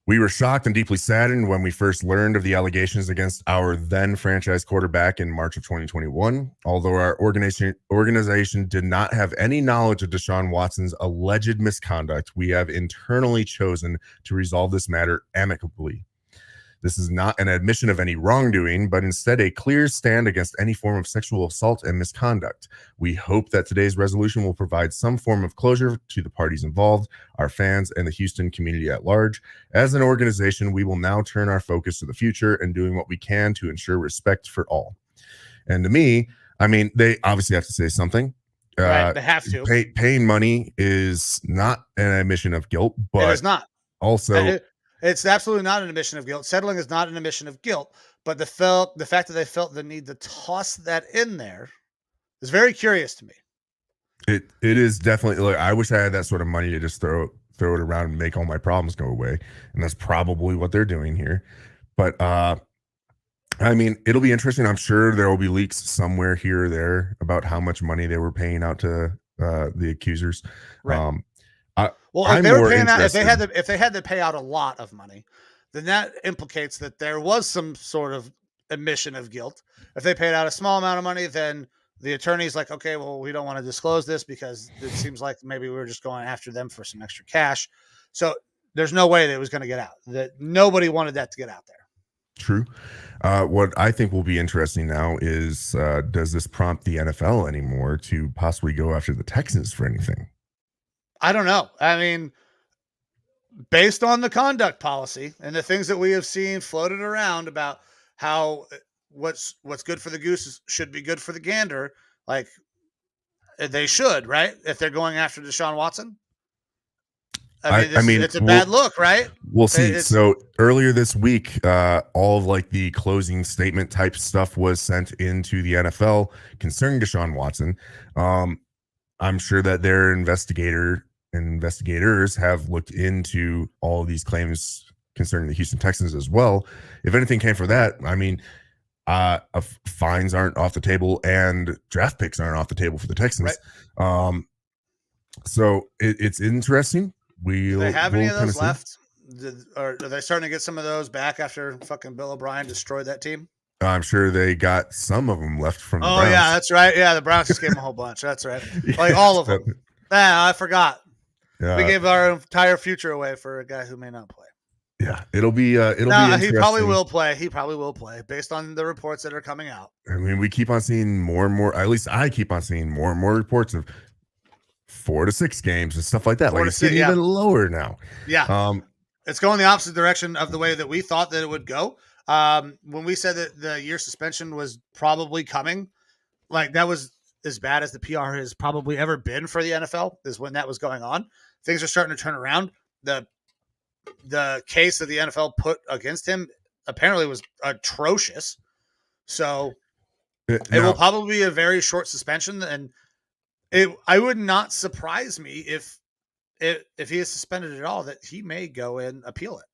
we were shocked and deeply saddened when we first learned of the allegations against our then franchise quarterback in March of 2021. Although our organization did not have any knowledge of Deshaun Watson's alleged misconduct, we have internally chosen to resolve this matter amicably. This is not an admission of any wrongdoing, but instead a clear stand against any form of sexual assault and misconduct. We hope that today's resolution will provide some form of closure to the parties involved, our fans, and the Houston community at large. As an organization, we will now turn our focus to the future and doing what we can to ensure respect for all. And to me, I mean, they obviously have to say something. Right, they have to. Paying money is not an admission of guilt, but it is not. Also, it's absolutely not an admission of guilt. Settling is not an admission of guilt, but the fact that they felt the need to toss that in there is very curious to me. It is definitely like, I wish I had that sort of money to just throw it around and make all my problems go away, and that's probably what they're doing here. But I mean, it'll be interesting. I'm sure there will be leaks somewhere here or there about how much money they were paying out to the accusers. Right. If they were paying out, if they had to pay out a lot of money, then that implicates that there was some sort of admission of guilt. If they paid out a small amount of money, then the attorney's like, okay, well, we don't want to disclose this because it seems like maybe we were just going after them for some extra cash. So there's no way that it was going to get out. That nobody wanted that to get out there. True. What I think will be interesting now is, does this prompt the NFL anymore to possibly go after the Texans for anything? I don't know. I mean, based on the conduct policy and the things that we have seen floated around about how what's good for the goose should be good for the gander, like they should, right? If they're going after Deshaun Watson. I mean, it's a bad look, right? We'll see. So earlier this week, all of like the closing statement type stuff was sent into the NFL concerning Deshaun Watson. I'm sure that their investigators have looked into all of these claims concerning the Houston Texans as well. If anything came for that, I mean, fines aren't off the table and draft picks aren't off the table for the Texans. Right. So it's interesting. Do they have any of those left? Or are they starting to get some of those back after fucking Bill O'Brien destroyed that team? I'm sure they got some of them left from the Browns. Yeah, that's right. Yeah, the Browns just gave them a whole bunch. That's right. Like all of them. Yeah, I forgot. We gave our entire future away for a guy who may not play. Yeah, it'll be interesting. He probably will play. He probably will play based on the reports that are coming out. I mean, we keep on seeing more and more, at least I keep on seeing more and more reports of 4 to 6 games and stuff like that. Like it's getting even lower now. Yeah. It's going the opposite direction of the way that we thought that it would go. When we said that the year suspension was probably coming, like that was as bad as the PR has probably ever been for the NFL, is when that was going on. Things are starting to turn around. The case that the NFL put against him apparently was atrocious. So it will probably be a very short suspension, and I would not surprise me if he is suspended at all, that he may go and appeal it.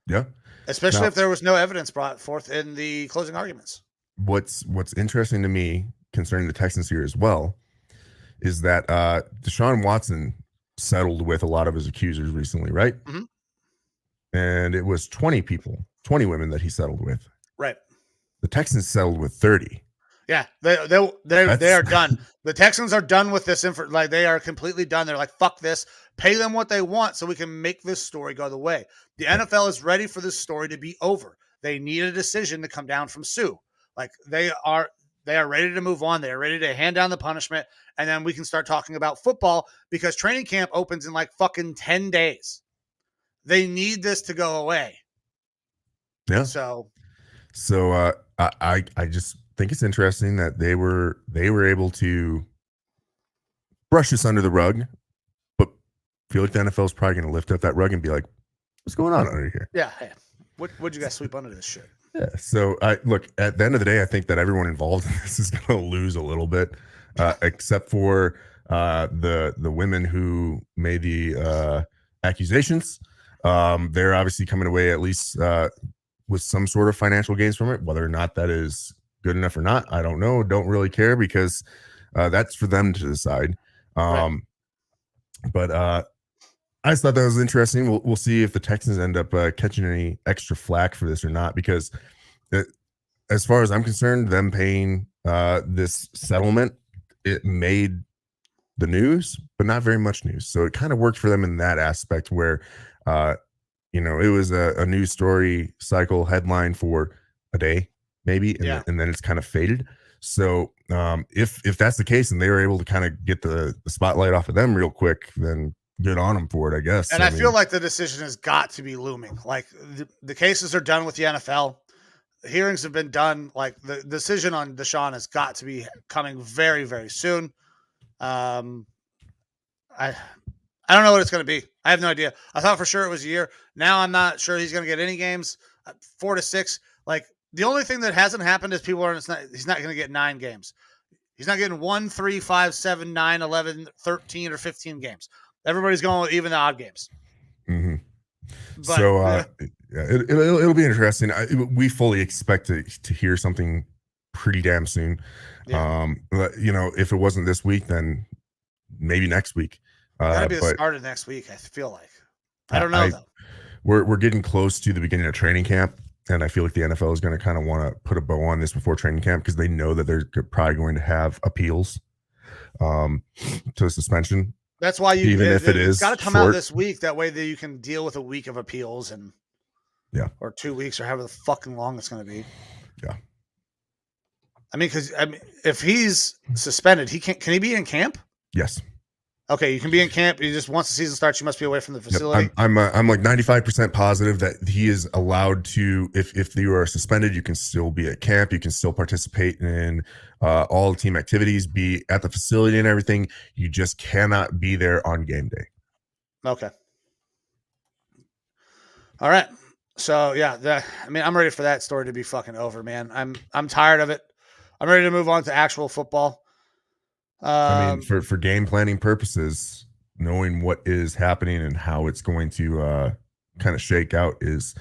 Yeah. Especially if there was no evidence brought forth in the closing arguments. What's interesting to me concerning the Texans here as well is that Deshaun Watson settled with a lot of his accusers recently, right? Mm-hmm. And it was 20 women that he settled with. Right. The Texans settled with 30. Yeah, they are done. The Texans are done with this like they are completely done. They're like, fuck this. Pay them what they want so we can make this story go the way. The NFL is ready for this story to be over. They need a decision to come down from Sue. Like they are ready to move on. They are ready to hand down the punishment, and then we can start talking about football because training camp opens in like fucking 10 days. They need this to go away. Yeah. So I just think it's interesting that they were able to brush this under the rug, but I feel like the NFL is probably going to lift up that rug and be like, "What's going on under here?" Yeah. Hey, what'd you guys sweep under this shit? Yeah. So look, at the end of the day, I think that everyone involved in this is going to lose a little bit, except for the women who made the accusations. They're obviously coming away at least with some sort of financial gains from it. Whether or not that is good enough or not, I don't know. Don't really care because that's for them to decide. Right. But I just thought that was interesting. We'll see if the Texans end up catching any extra flack for this or not, because as far as I'm concerned, them paying this settlement, it made the news, but not very much news. So it kind of worked for them in that aspect where, it was a news story cycle headline for a day, maybe, and then it's kind of faded. So if that's the case and they were able to kind of get the spotlight off of them real quick, then good on them for it, I guess. And I feel like the decision has got to be looming. Like the cases are done with the NFL. The hearings have been done. Like the decision on Deshaun has got to be coming very, very soon. I don't know what it's going to be. I have no idea. I thought for sure it was a year. Now I'm not sure he's going to get any games. 4 to 6. Like the only thing that hasn't happened is he's not going to get 9 games. He's not getting 1, 3, 5, 7, 9, 11, 13, or 15 games. Everybody's going with even the odd games. Mm-hmm. But, it'll be interesting. We fully expect to hear something pretty damn soon. Yeah. If it wasn't this week, then maybe next week. Gotta be the start of next week. I feel like I don't know though. We're getting close to the beginning of training camp, and I feel like the NFL is going to kind of want to put a bow on this before training camp because they know that they're probably going to have appeals to suspension. That's why it's got to come out this week. That way that you can deal with a week of appeals or 2 weeks or however the fucking long it's going to be. Yeah. Because if he's suspended, can he be in camp? Yes. Okay, you can be in camp. You just once the season starts, you must be away from the facility. Yep. I'm like 95% positive that he is allowed to. If you are suspended, you can still be at camp. You can still participate in all team activities, be at the facility and everything. You just cannot be there on game day. Okay. All right. So yeah, I'm ready for that story to be fucking over, man. I'm tired of it. I'm ready to move on to actual football. For game planning purposes, knowing what is happening and how it's going to kind of shake out is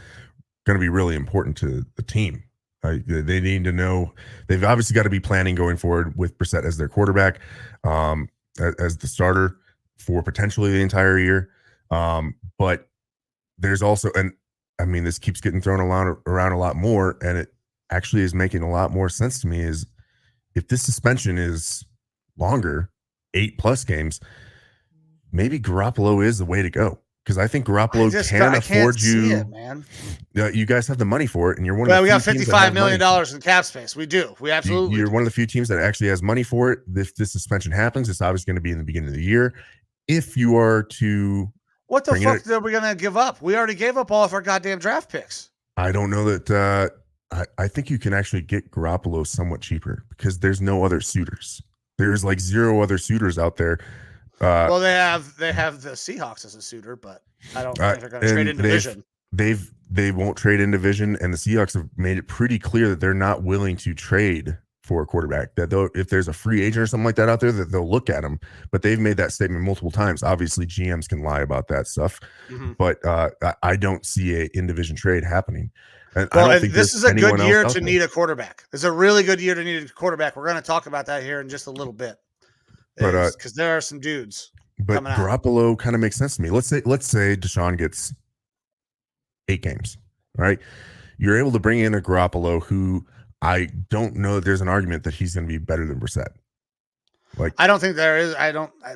going to be really important to the team. They need to know. They've obviously got to be planning going forward with Brissett as their quarterback, as the starter for potentially the entire year. But there's also, this keeps getting thrown around a lot more, and it actually is making a lot more sense to me. Is if this suspension is longer, 8+ games, maybe Garoppolo is the way to go, because I think Garoppolo can afford you. It, man. You guys have the money for it, and you're one of the we got $55 million in cap space. We do. We absolutely. You're one of the few teams that actually has money for it. If this suspension happens, it's obviously going to be in the beginning of the year. If you are to, what the fuck are we going to give up? We already gave up all of our goddamn draft picks. I don't know that. I think you can actually get Garoppolo somewhat cheaper because there's no other suitors. There's like 0 other suitors out there. Well, they have the Seahawks as a suitor, but I don't think they're going to trade in division. They won't trade in division, and the Seahawks have made it pretty clear that they're not willing to trade for a quarterback. That if there's a free agent or something like that out there, that they'll look at him. But they've made that statement multiple times. Obviously, GMs can lie about that stuff, but I don't see a in-division trade happening. And I don't think this is a good year to need a quarterback. It's a really good year to need a quarterback. We're going to talk about that here in just a little bit, because there are some dudes. But Garoppolo kind of makes sense to me. Let's say Deshaun gets 8 games, right? You're able to bring in a Garoppolo who I don't know that there's an argument that he's going to be better than Brissett. Like, I don't think there is.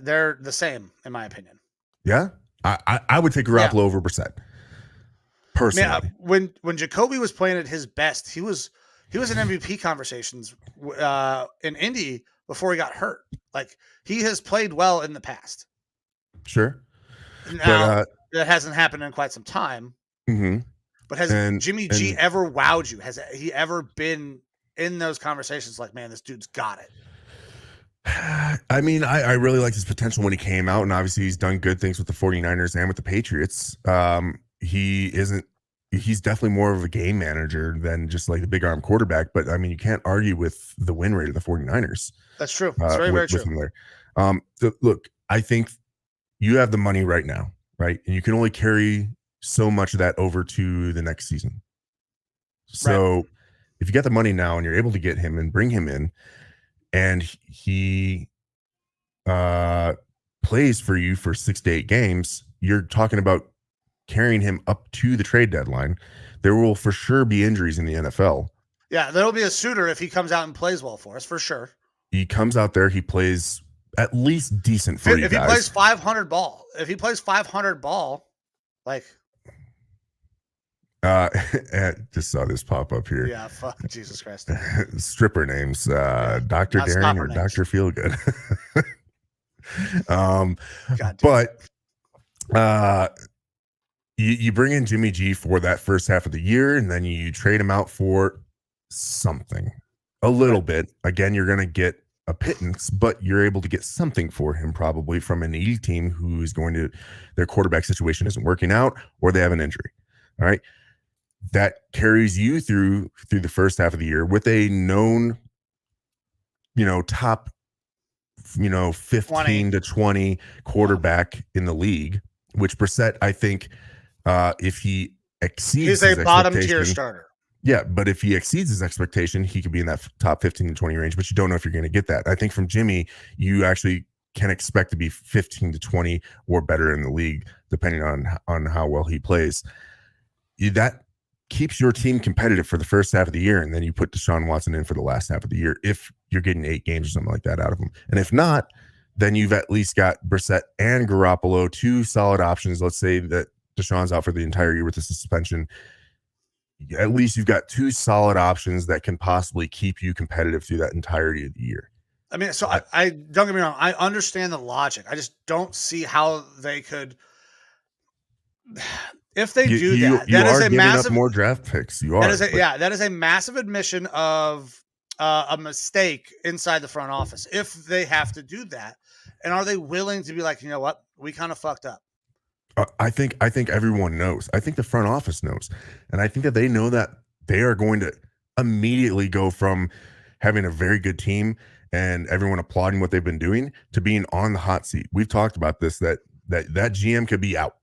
They're the same in my opinion. yeah, I would take Garoppolo over Brissett personally. Man, when Jacoby was playing at his best, he was in MVP conversations in Indy before he got hurt. Like, he has played well in the past. Sure. Now, that hasn't happened in quite some time. Mm-hmm. But has Jimmy G ever wowed you? Has he ever been in those conversations like, man, this dude's got it? I mean, I really liked his potential when he came out, and obviously he's done good things with the 49ers and with the Patriots. He's definitely more of a game manager than just like the big arm quarterback, but I mean, you can't argue with the win rate of the 49ers. That's true. That's very true. There. Look, I think you have the money right now, right? And you can only carry so much of that over to the next season. So if you got the money now and you're able to get him and bring him in, and he plays for you for 6 to 8 games, you're talking about carrying him up to the trade deadline. There will for sure be injuries in the NFL. Yeah, there'll be a suitor if he comes out and plays well for us, for sure. He comes out there, he plays at least decent for you guys. If he plays 500 ball, like... just saw this pop up here. Yeah, fuck Jesus Christ. Stripper names, Dr. Darren or Dr. Feelgood. You bring in Jimmy G for that first half of the year, and then you trade him out for something, a little bit. Again, you're going to get a pittance, but you're able to get something for him probably from an elite team who is going to, their quarterback situation isn't working out, or they have an injury. All right. That carries you through the first half of the year with a known, top, 15 to 20 quarterback in the league, which Brissett, I think, if he exceeds, he's a bottom tier starter. Yeah, but if he exceeds his expectation, he could be in that top 15 to 20 range, but you don't know if you're going to get that. I think from Jimmy, you actually can expect to be 15 to 20 or better in the league, depending on how well he plays. That keeps your team competitive for the first half of the year, and then you put Deshaun Watson in for the last half of the year if you're getting 8 games or something like that out of him. And if not, then you've at least got Brissett and Garoppolo, 2 solid options. Let's say that Deshaun's out for the entire year with the suspension. At least you've got 2 solid options that can possibly keep you competitive through that entirety of the year. I mean, so I don't get me wrong. I understand the logic. I just don't see how they could. If they do that, that is a massive more draft picks. That is a massive admission of a mistake inside the front office. If they have to do that, and are they willing to be like, you know what, we kind of fucked up? I think everyone knows. I think the front office knows, and I think that they know that they are going to immediately go from having a very good team and everyone applauding what they've been doing to being on the hot seat. We've talked about this, that GM could be out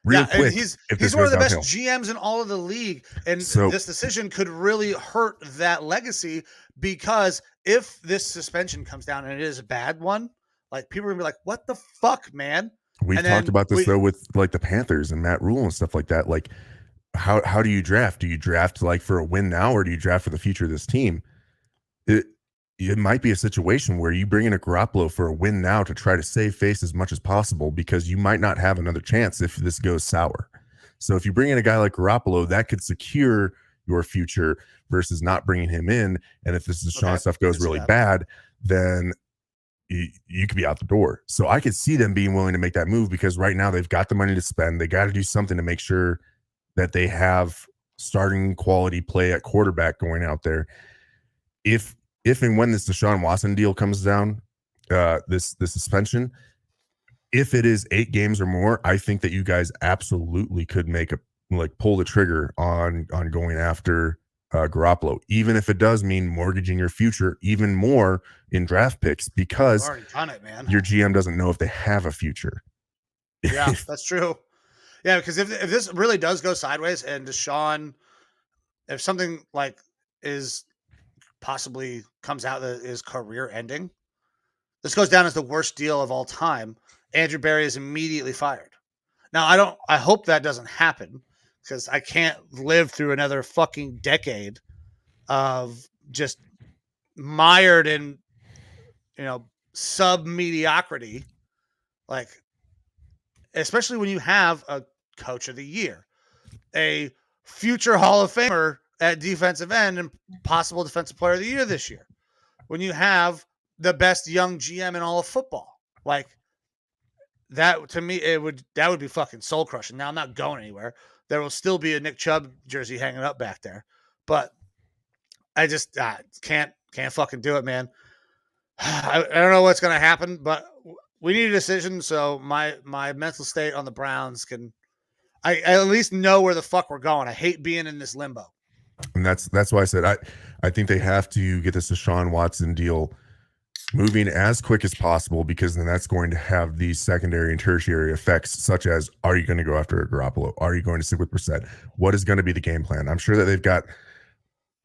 real quick. He's one of the best GMs in all of the league, and this decision could really hurt that legacy, because if this suspension comes down and it is a bad one, like, people are gonna be like, "What the fuck, man?" We've talked about this though with like the Panthers and Matt Rule and stuff like that. Like, how do you draft? Do you draft like for a win now, or do you draft for the future of this team? It might be a situation where you bring in a Garoppolo for a win now to try to save face as much as possible, because you might not have another chance if this goes sour. So if you bring in a guy like Garoppolo, that could secure your future versus not bringing him in. And if this Deshaun stuff goes really bad, then you could be out the door. So I could see them being willing to make that move, because right now they've got the money to spend. They got to do something to make sure that they have starting quality play at quarterback going out there. If and when this Deshaun Watson deal comes down, this suspension, if it is 8 games or more, I think that you guys absolutely could pull the trigger on going after Garoppolo, even if it does mean mortgaging your future even more in draft picks, because already done it, man. Your GM doesn't know if they have a future. Yeah, that's true. Yeah, because if this really does go sideways and Deshaun, if something like is possibly comes out that is career ending, this goes down as the worst deal of all time, Andrew Berry is immediately fired. Now, I hope that doesn't happen, because I can't live through another fucking decade of just mired in, sub mediocrity, like, especially when you have a coach of the year, a future Hall of Famer at defensive end and possible defensive player of the year this year, when you have the best young GM in all of football. Like, that, to me, that would be fucking soul crushing. Now, I'm not going anywhere. There will still be a Nick Chubb jersey hanging up back there, but I just can't fucking do it, man. I don't know what's going to happen, but we need a decision. So my mental state on the Browns I at least know where the fuck we're going. I hate being in this limbo. And that's why I said I think they have to get this Deshaun Watson deal moving as quick as possible, because then that's going to have these secondary and tertiary effects, such as, are you going to go after a Garoppolo? Are you going to stick with Brissett? What is going to be the game plan? I'm sure that they've got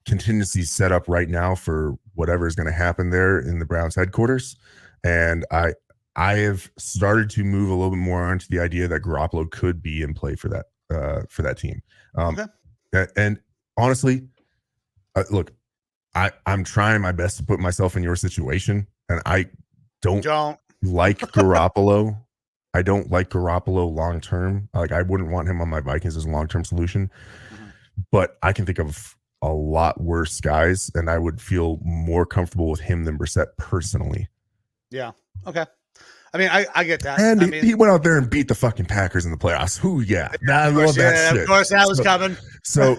contingencies set up right now for whatever is going to happen there in the Browns headquarters. And I have started to move a little bit more onto the idea that Garoppolo could be in play for that team. Okay. And honestly, look, I'm trying my best to put myself in your situation, and I don't like Garoppolo. I don't like Garoppolo long term. Like, I wouldn't want him on my Vikings as a long term solution. But I can think of a lot worse guys, and I would feel more comfortable with him than Brissett personally. Yeah. Okay. I mean, I get that. And I mean, he went out there and beat the fucking Packers in the playoffs. Who? Yeah. I love that shit. Of course, that was coming. So,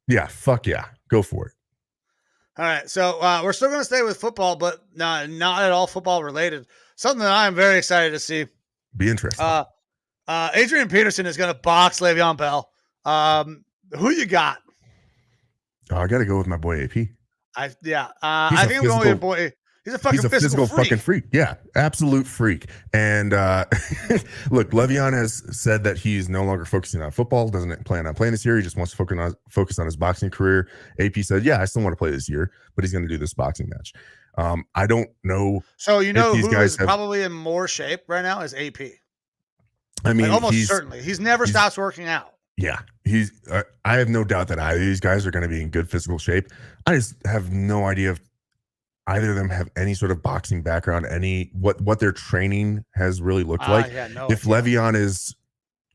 yeah, fuck yeah. Go for it. All right. So we're still going to stay with football, but not at all football related. Something that I'm very excited to see. Be interesting. Adrian Peterson is going to box Le'Veon Bell. Who you got? Oh, I got to go with my boy AP. I think I'm going with your boy. He's a fucking physical freak. Fucking freak. Yeah, absolute freak. And look, Le'Veon has said that he's no longer focusing on football, doesn't plan on playing this year. He just wants to focus on his boxing career. AP said, yeah, I still want to play this year, but he's going to do this boxing match. I don't know. So who is probably in more shape right now is AP. I mean, almost certainly. He's never stops working out. Yeah, I have no doubt that either of these guys are going to be in good physical shape. I just have no idea if either of them have any sort of boxing background, what their training has really looked like. If Le'Veon is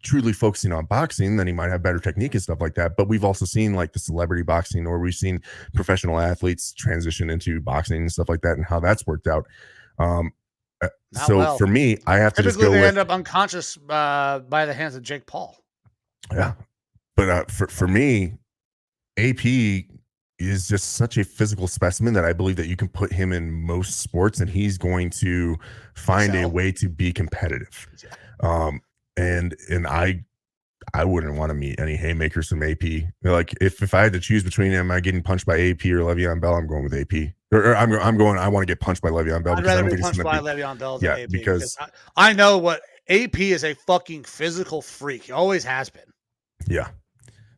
truly focusing on boxing, then he might have better technique and stuff like that. But we've also seen like the celebrity boxing, or we've seen professional athletes transition into boxing and stuff like that, and how that's worked out. For me, I have to just go. They end up unconscious by the hands of Jake Paul. Yeah, but for me, AP is just such a physical specimen that I believe that you can put him in most sports and he's going to find a way to be competitive. And I wouldn't want to meet any haymakers from AP. Like, if I had to choose between am I getting punched by AP or Le'Veon Bell, I'm going with AP. I want to get punched by Le'Veon Bell. I'd rather be punched by Le'Veon Bell than AP. Because I know what AP is, a fucking physical freak. He always has been. Yeah.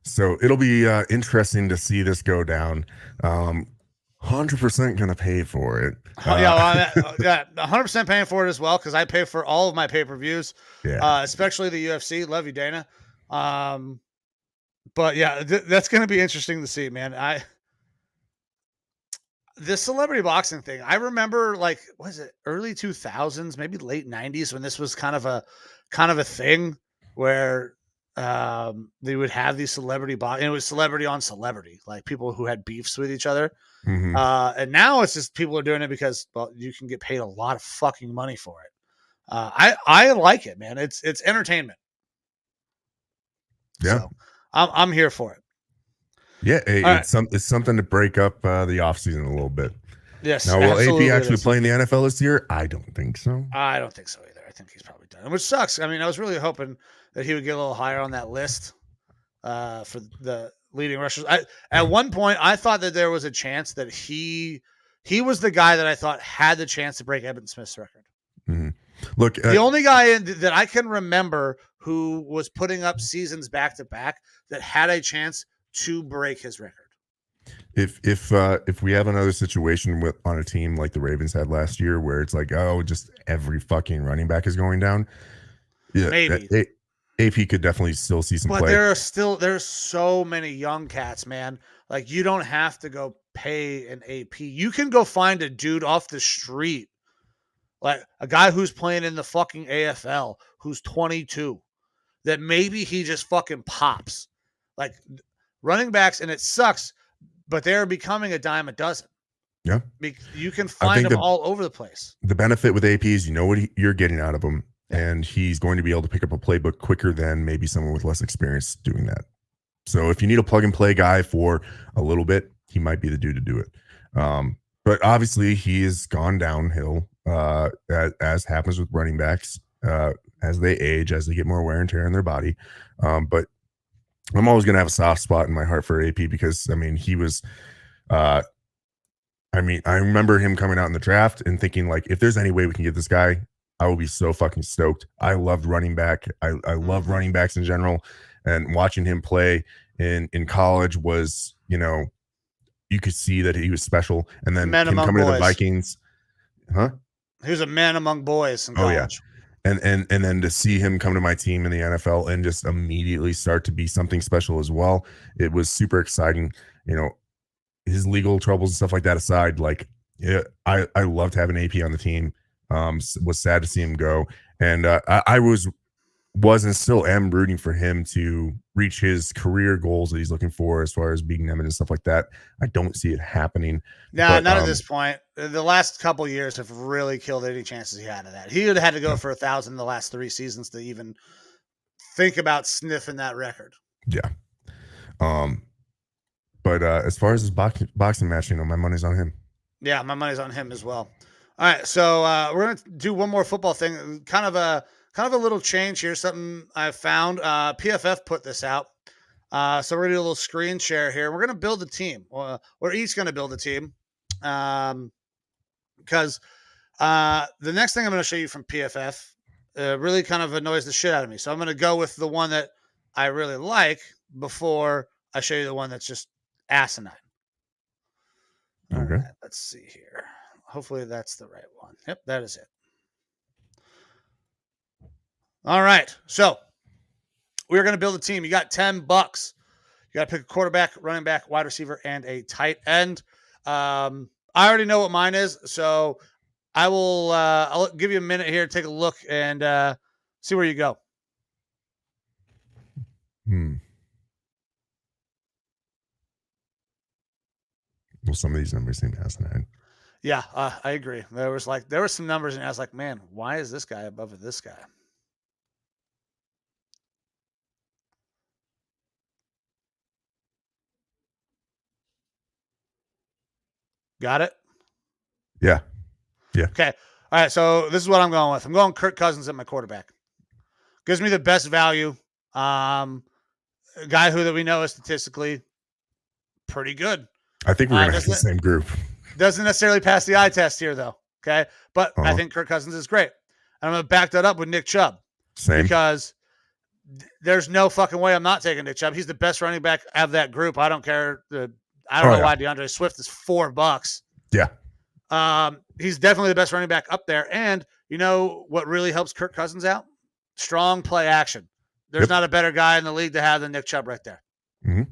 So it'll be interesting to see this go down. 100% going to pay for it. 100% paying for it as well, because I pay for all of my pay-per-views, especially the UFC. Love you, Dana. But yeah, that's going to be interesting to see, man. This celebrity boxing thing, I remember, like, was it early 2000s, maybe late 90s, when this was kind of a thing where they would have these celebrity boxing. It was celebrity on celebrity, like people who had beefs with each other. Mm-hmm. And now it's just people are doing it because, well, you can get paid a lot of fucking money for it. I like it, man. It's entertainment. Yeah, so I'm here for it. Yeah, it's something to break up the off season a little bit. Yes. Now, will AP actually play in the NFL this year? I don't think so. I don't think so either. I think he's probably done, which sucks. I mean, I was really hoping that he would get a little higher on that list for the leading rushers. At one point, I thought that there was a chance that he was the guy that I thought had the chance to break Evan Smith's record. Mm-hmm. Look, the only guy that I can remember who was putting up seasons back to back that had a chance to break his record. If we have another situation on a team like the Ravens had last year, where it's like, oh, just every fucking running back is going down. Yeah, maybe. AP could definitely still see some But play. there's so many young cats, man. Like, you don't have to go pay an AP. You can go find a dude off the street, like a guy who's playing in the fucking AFL, who's 22, that maybe he just fucking pops. Like, running backs, and it sucks, but they're becoming a dime a dozen. Yeah. You can find them all over the place. The benefit with AP is you know what you're getting out of him, and he's going to be able to pick up a playbook quicker than maybe someone with less experience doing that. So if you need a plug and play guy for a little bit, he might be the dude to do it. But obviously he has gone downhill, as happens with running backs, as they age, as they get more wear and tear in their body. But I'm always going to have a soft spot in my heart for AP because, I mean, he was, I remember him coming out in the draft and thinking, like, if there's any way we can get this guy, I will be so fucking stoked. I loved running back. I love running backs in general. And watching him play in college was, you could see that he was special. And then him coming to the Vikings. Huh? He was a man among boys in college. Oh, yeah. And then to see him come to my team in the NFL and just immediately start to be something special as well, it was super exciting. His legal troubles and stuff like that aside, like, yeah, I loved having AP on the team. Was sad to see him go, and I was and still am rooting for him to reach his career goals that he's looking for as far as beating them and stuff like that. I don't see it happening. No, not at this point. The last couple of years have really killed any chances he had of that. He would have had to go for 1,000 the last 3 seasons to even think about sniffing that record. Yeah. But as far as his boxing match, my money's on him. Yeah, my money's on him as well. All right, so we're gonna do one more football thing. Kind of a little change here. Something I found. PFF put this out. So we're gonna do a little screen share here. We're gonna build a team. We're each gonna build a team. Because the next thing I'm gonna show you from PFF really kind of annoys the shit out of me. So I'm gonna go with the one that I really like before I show you the one that's just asinine. Okay. All right, let's see here. Hopefully that's the right one. Yep, that is it. All right. So we're going to build a team. You got $10. You got to pick a quarterback, running back, wide receiver, and a tight end. I already know what mine is, so I will I'll give you a minute here to take a look and see where you go. Well, some of these numbers seem asinine. Yeah, I agree. There were some numbers, and I was like, man, why is this guy above this guy? Got it? Yeah. Yeah. Okay. All right. So this is what I'm going with. I'm going Kirk Cousins at my quarterback. Gives me the best value. A guy that we know is statistically pretty good. I think we're going to have the same group. Doesn't necessarily pass the eye test here, though. Okay. But I think Kirk Cousins is great. And I'm going to back that up with Nick Chubb. Same. Because there's no fucking way I'm not taking Nick Chubb. He's the best running back of that group. I don't care. I don't know why DeAndre Swift is $4. Yeah. He's definitely the best running back up there. And you know what really helps Kirk Cousins out? Strong play action. There's not a better guy in the league to have than Nick Chubb right there. Mm-hmm.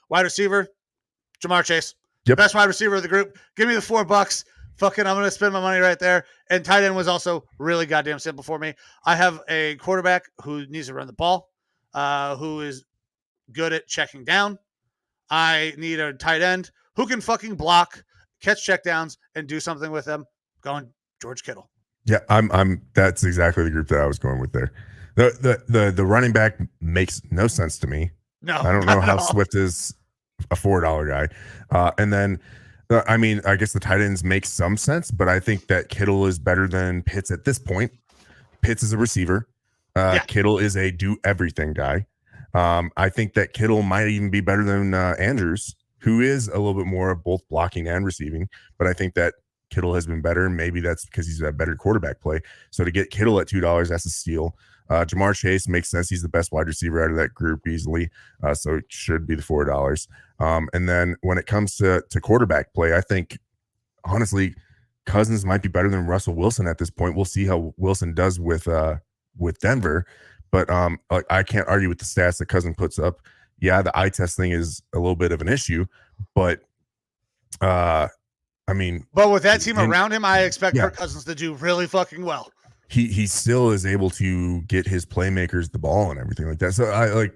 Wide receiver, Jamar Chase. Yep. Best wide receiver of the group. Give me the $4. Fucking, I'm going to spend my money right there. And tight end was also really goddamn simple for me. I have a quarterback who needs to run the ball, who is good at checking down. I need a tight end who can fucking block, catch checkdowns, and do something with them. Going George Kittle. Yeah, I'm. That's exactly the group that I was going with there. The running back makes no sense to me. No, I don't know how Swift is a $4 guy. And then, I guess the tight ends make some sense, but I think that Kittle is better than Pitts at this point. Pitts is a receiver. Kittle is a do everything guy. I think that Kittle might even be better than Andrews, who is a little bit more of both blocking and receiving. But I think that Kittle has been better. Maybe that's because he's a better quarterback play. So to get Kittle at $2, that's a steal. Jamar Chase makes sense. He's the best wide receiver out of that group easily. So it should be the $4. And then when it comes to quarterback play, I think, honestly, Cousins might be better than Russell Wilson at this point. We'll see how Wilson does with Denver. but like I can't argue with the stats that Cousin puts up. Yeah, the eye test thing is a little bit of an issue, but I mean, but with that team around him, I expect yeah. Kirk Cousins to do really fucking well. He still is able to get his playmakers the ball and everything like that. So I like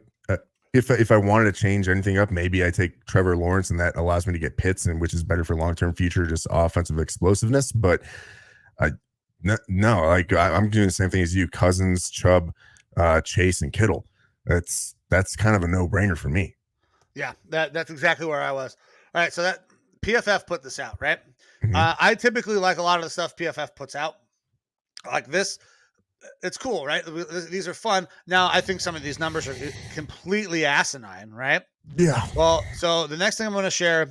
if I wanted to change anything up, maybe I take Trevor Lawrence, and that allows me to get Pitts, and which is better for long-term future, just offensive explosiveness. But no, like I'm doing the same thing as you: Cousins, Chubb, Chase, and Kittle. That's kind of a no-brainer for me. Yeah, that's exactly where I was. All right, so that PFF put this out, right? Mm-hmm. I typically like a lot of the stuff PFF puts out. Like this, it's cool, right? These are fun. Now, I think some of these numbers are completely asinine, right? Yeah. Well, so the next thing I'm going to share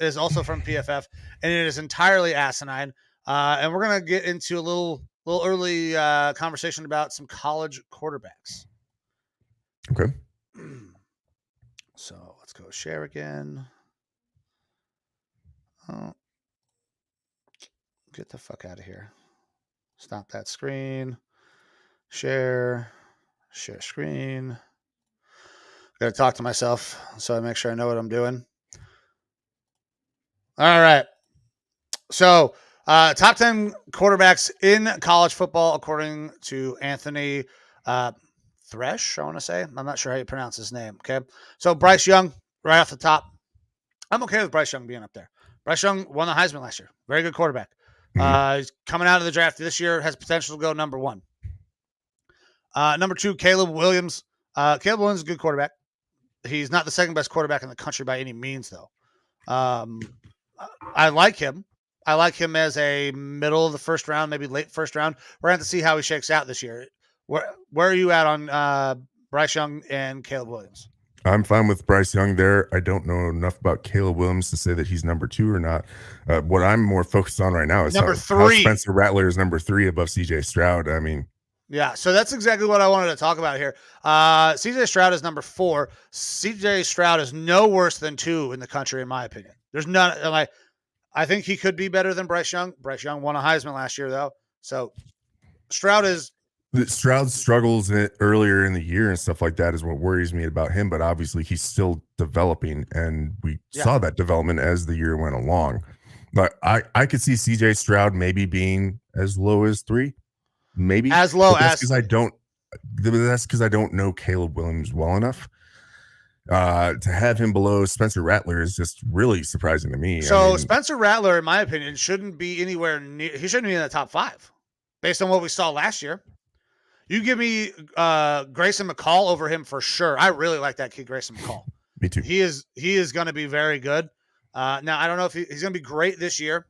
is also from PFF, and it is entirely asinine. And we're going to get into a little early conversation about some college quarterbacks. Okay. So let's go share again. Oh, get the fuck out of here. Stop that screen. Share screen. Gotta talk to myself so I make sure I know what I'm doing. All right. So top 10 quarterbacks in college football, according to Anthony Thresh, I want to say. I'm not sure how you pronounce his name. Okay. So Bryce Young, right off the top. I'm okay with Bryce Young being up there. Bryce Young won the Heisman last year. Very good quarterback. He's coming out of the draft this year, has potential to go number 1. Number 2, Caleb Williams. Caleb Williams is a good quarterback. He's not the second best quarterback in the country by any means, though. I like him. I like him as a middle of the first round, maybe late first round. We're going to have to see how he shakes out this year. Where are you at on Bryce Young and Caleb Williams? I'm fine with Bryce Young there. I don't know enough about Caleb Williams to say that he's number 2 or not. What I'm more focused on right now is number 3. How Spencer Rattler is number 3 above CJ Stroud. I mean, yeah, so that's exactly what I wanted to talk about here. CJ Stroud is number 4. CJ Stroud is no worse than 2 in the country, in my opinion. There's none. I think he could be better than Bryce Young. Bryce Young won a Heisman last year, though. So Stroud's struggles earlier in the year and stuff like that is what worries me about him. But obviously, he's still developing, and we saw that development as the year went along. But I could see CJ Stroud maybe being as low as 3, maybe as low as because I don't. That's because I don't know Caleb Williams well enough. To have him below Spencer Rattler is just really surprising to me. So Spencer Rattler, in my opinion, shouldn't be anywhere near. He shouldn't be in the top 5, based on what we saw last year. You give me Grayson McCall over him for sure. I really like that kid, Grayson McCall. Me too. He is going to be very good. Now I don't know if he's going to be great this year.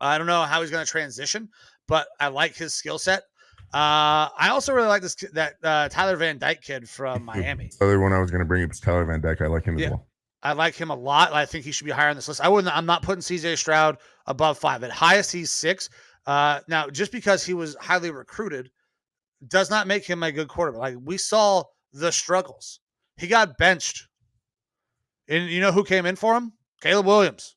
I don't know how he's going to transition, but I like his skill set. I also really like that Tyler Van Dyke kid from Miami. The other one I was going to bring up is Tyler Van Dyke. I like him as well. I like him a lot. I think he should be higher on this list. I'm not putting CJ Stroud above 5. At highest, he's 6. Now, just because he was highly recruited does not make him a good quarterback. Like, we saw the struggles. He got benched. And you know who came in for him? Caleb Williams.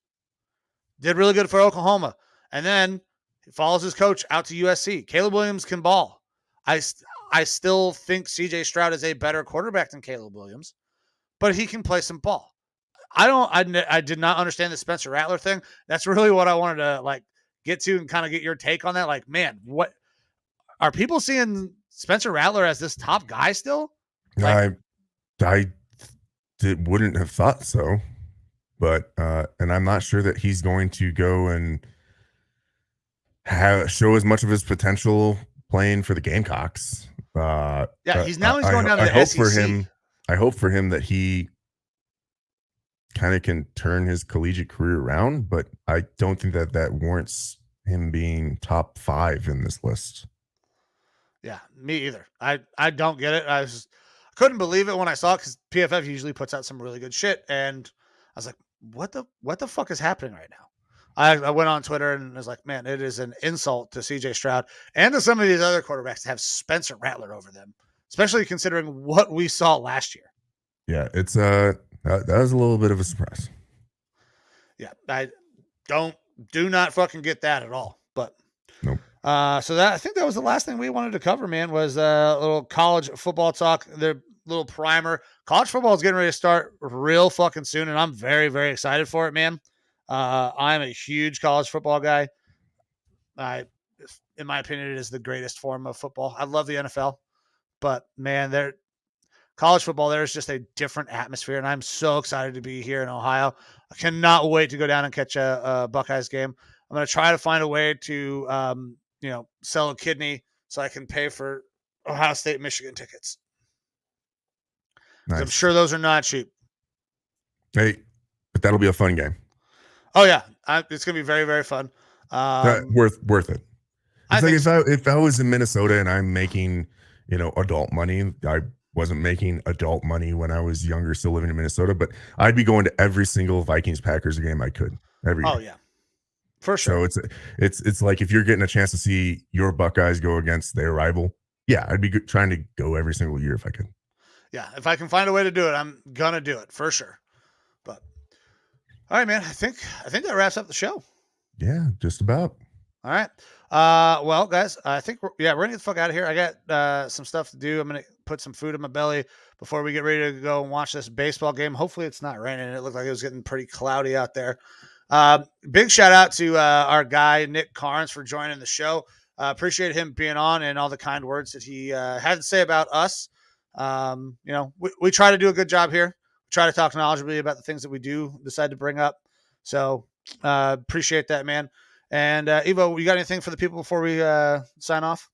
Did really good for Oklahoma. And then he follows his coach out to USC. Caleb Williams can ball. I still think CJ Stroud is a better quarterback than Caleb Williams, but he can play some ball. I did not understand the Spencer Rattler thing. That's really what I wanted to get to and kind of get your take on that. Like, man, what are people seeing Spencer Rattler as this top guy still? I wouldn't have thought so, but and I'm not sure that he's going to go and show as much of his potential playing for the Gamecocks. He's going down to the SEC. I hope for him that he kind of can turn his collegiate career around, but I don't think that warrants him being top 5 in this list. Yeah, me either. I don't get it. I couldn't believe it when I saw it, because PFF usually puts out some really good shit, and I was like, what the fuck is happening right now? I went on Twitter and was like, man, it is an insult to CJ Stroud and to some of these other quarterbacks to have Spencer Rattler over them, especially considering what we saw last year. Yeah, it's that was a little bit of a surprise. Yeah, I do not fucking get that at all. But nope. So I think that was the last thing we wanted to cover, man, was a little college football talk, the little primer. College football is getting ready to start real fucking soon, and I'm very, very excited for it, man. I'm a huge college football guy. In my opinion, it is the greatest form of football. I love the NFL, but man, college football, there's just a different atmosphere, and I'm so excited to be here in Ohio. I cannot wait to go down and catch a Buckeyes game. I'm going to try to find a way to, sell a kidney so I can pay for Ohio State, Michigan tickets. Nice. I'm sure those are not cheap. Hey, but that'll be a fun game. Oh yeah, it's going to be very, very fun. Worth it. It's like if I was in Minnesota and I'm making, adult money, I wasn't making adult money when I was younger, still living in Minnesota, but I'd be going to every single Vikings-Packers game I could every year. Oh yeah, for sure. So it's like if you're getting a chance to see your Buckeyes go against their rival, yeah, I'd be trying to go every single year if I could. Yeah, if I can find a way to do it, I'm gonna do it for sure. But all right, man, I think that wraps up the show. Yeah, just about. All right. Well, guys, I think we're gonna get the fuck out of here. I got some stuff to do. I'm gonna put some food in my belly before we get ready to go and watch this baseball game. Hopefully it's not raining. It looked like it was getting pretty cloudy out there. Big shout out to our guy Nick Karns for joining the show. Appreciate him being on and all the kind words that he had to say about us. We try to do a good job here. We try to talk knowledgeably about the things that we do decide to bring up. So appreciate that, man. And Evo, you got anything for the people before we sign off?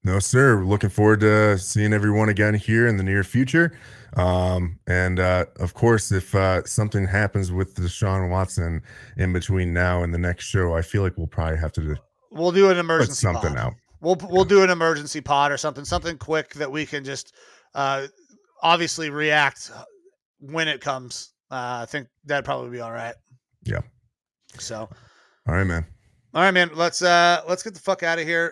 No, sir. Looking forward to seeing everyone again here in the near future. And of course, if something happens with Deshaun Watson in between now and the next show, I feel like we'll probably have to we'll do an emergency put something pod. out. We'll do an emergency pod or something quick that we can just obviously react when it comes. I think that'd probably be all right. Yeah. So. All right, man. Let's get the fuck out of here.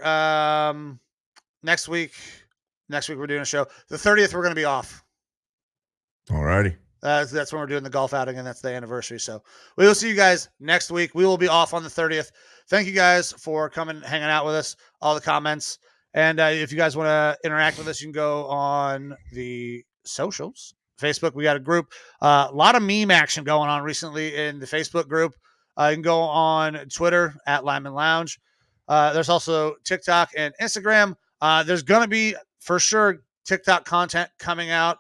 Next week we're doing a show. The 30th, we're going to be off. All righty. That's when we're doing the golf outing, and that's the anniversary. So we will see you guys next week. We will be off on the 30th. Thank you guys for coming, hanging out with us, all the comments. And if you guys want to interact with us, you can go on the socials. Facebook, we got a group. A lot of meme action going on recently in the Facebook group. You can go on Twitter at Lineman Lounge. There's also TikTok and Instagram. There's going to be, for sure, TikTok content coming out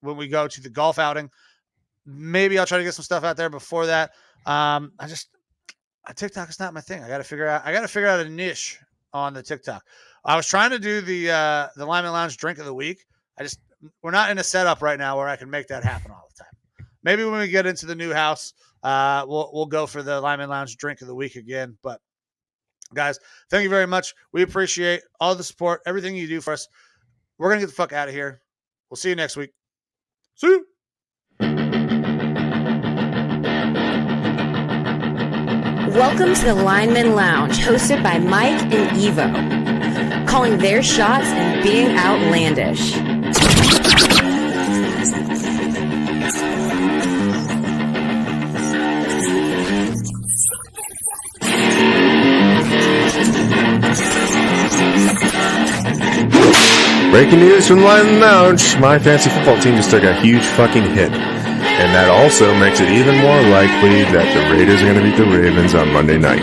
when we go to the golf outing. Maybe I'll try to get some stuff out there before that. TikTok is not my thing. I got to figure out a niche on the TikTok. I was trying to do the Lineman Lounge drink of the week. We're not in a setup right now where I can make that happen all the time. Maybe when we get into the new house, we'll go for the Lineman Lounge drink of the week again. But guys, thank you very much. We appreciate all the support, everything you do for us. We're going to get the fuck out of here. We'll see you next week. See you. Welcome to the Lineman Lounge, hosted by Mike and Evo, calling their shots and being outlandish. Breaking news from the Lineman Lounge. My fantasy football team just took a huge fucking hit. And that also makes it even more likely that the Raiders are going to beat the Ravens on Monday night.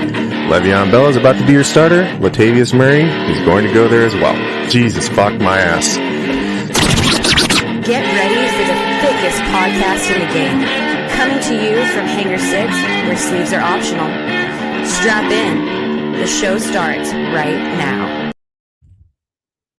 Le'Veon Bell is about to be your starter. Latavius Murray is going to go there as well. Jesus, fuck my ass. Get ready for the thickest podcast in the game. Coming to you from Hangar 6, where sleeves are optional. Strap in. The show starts right now.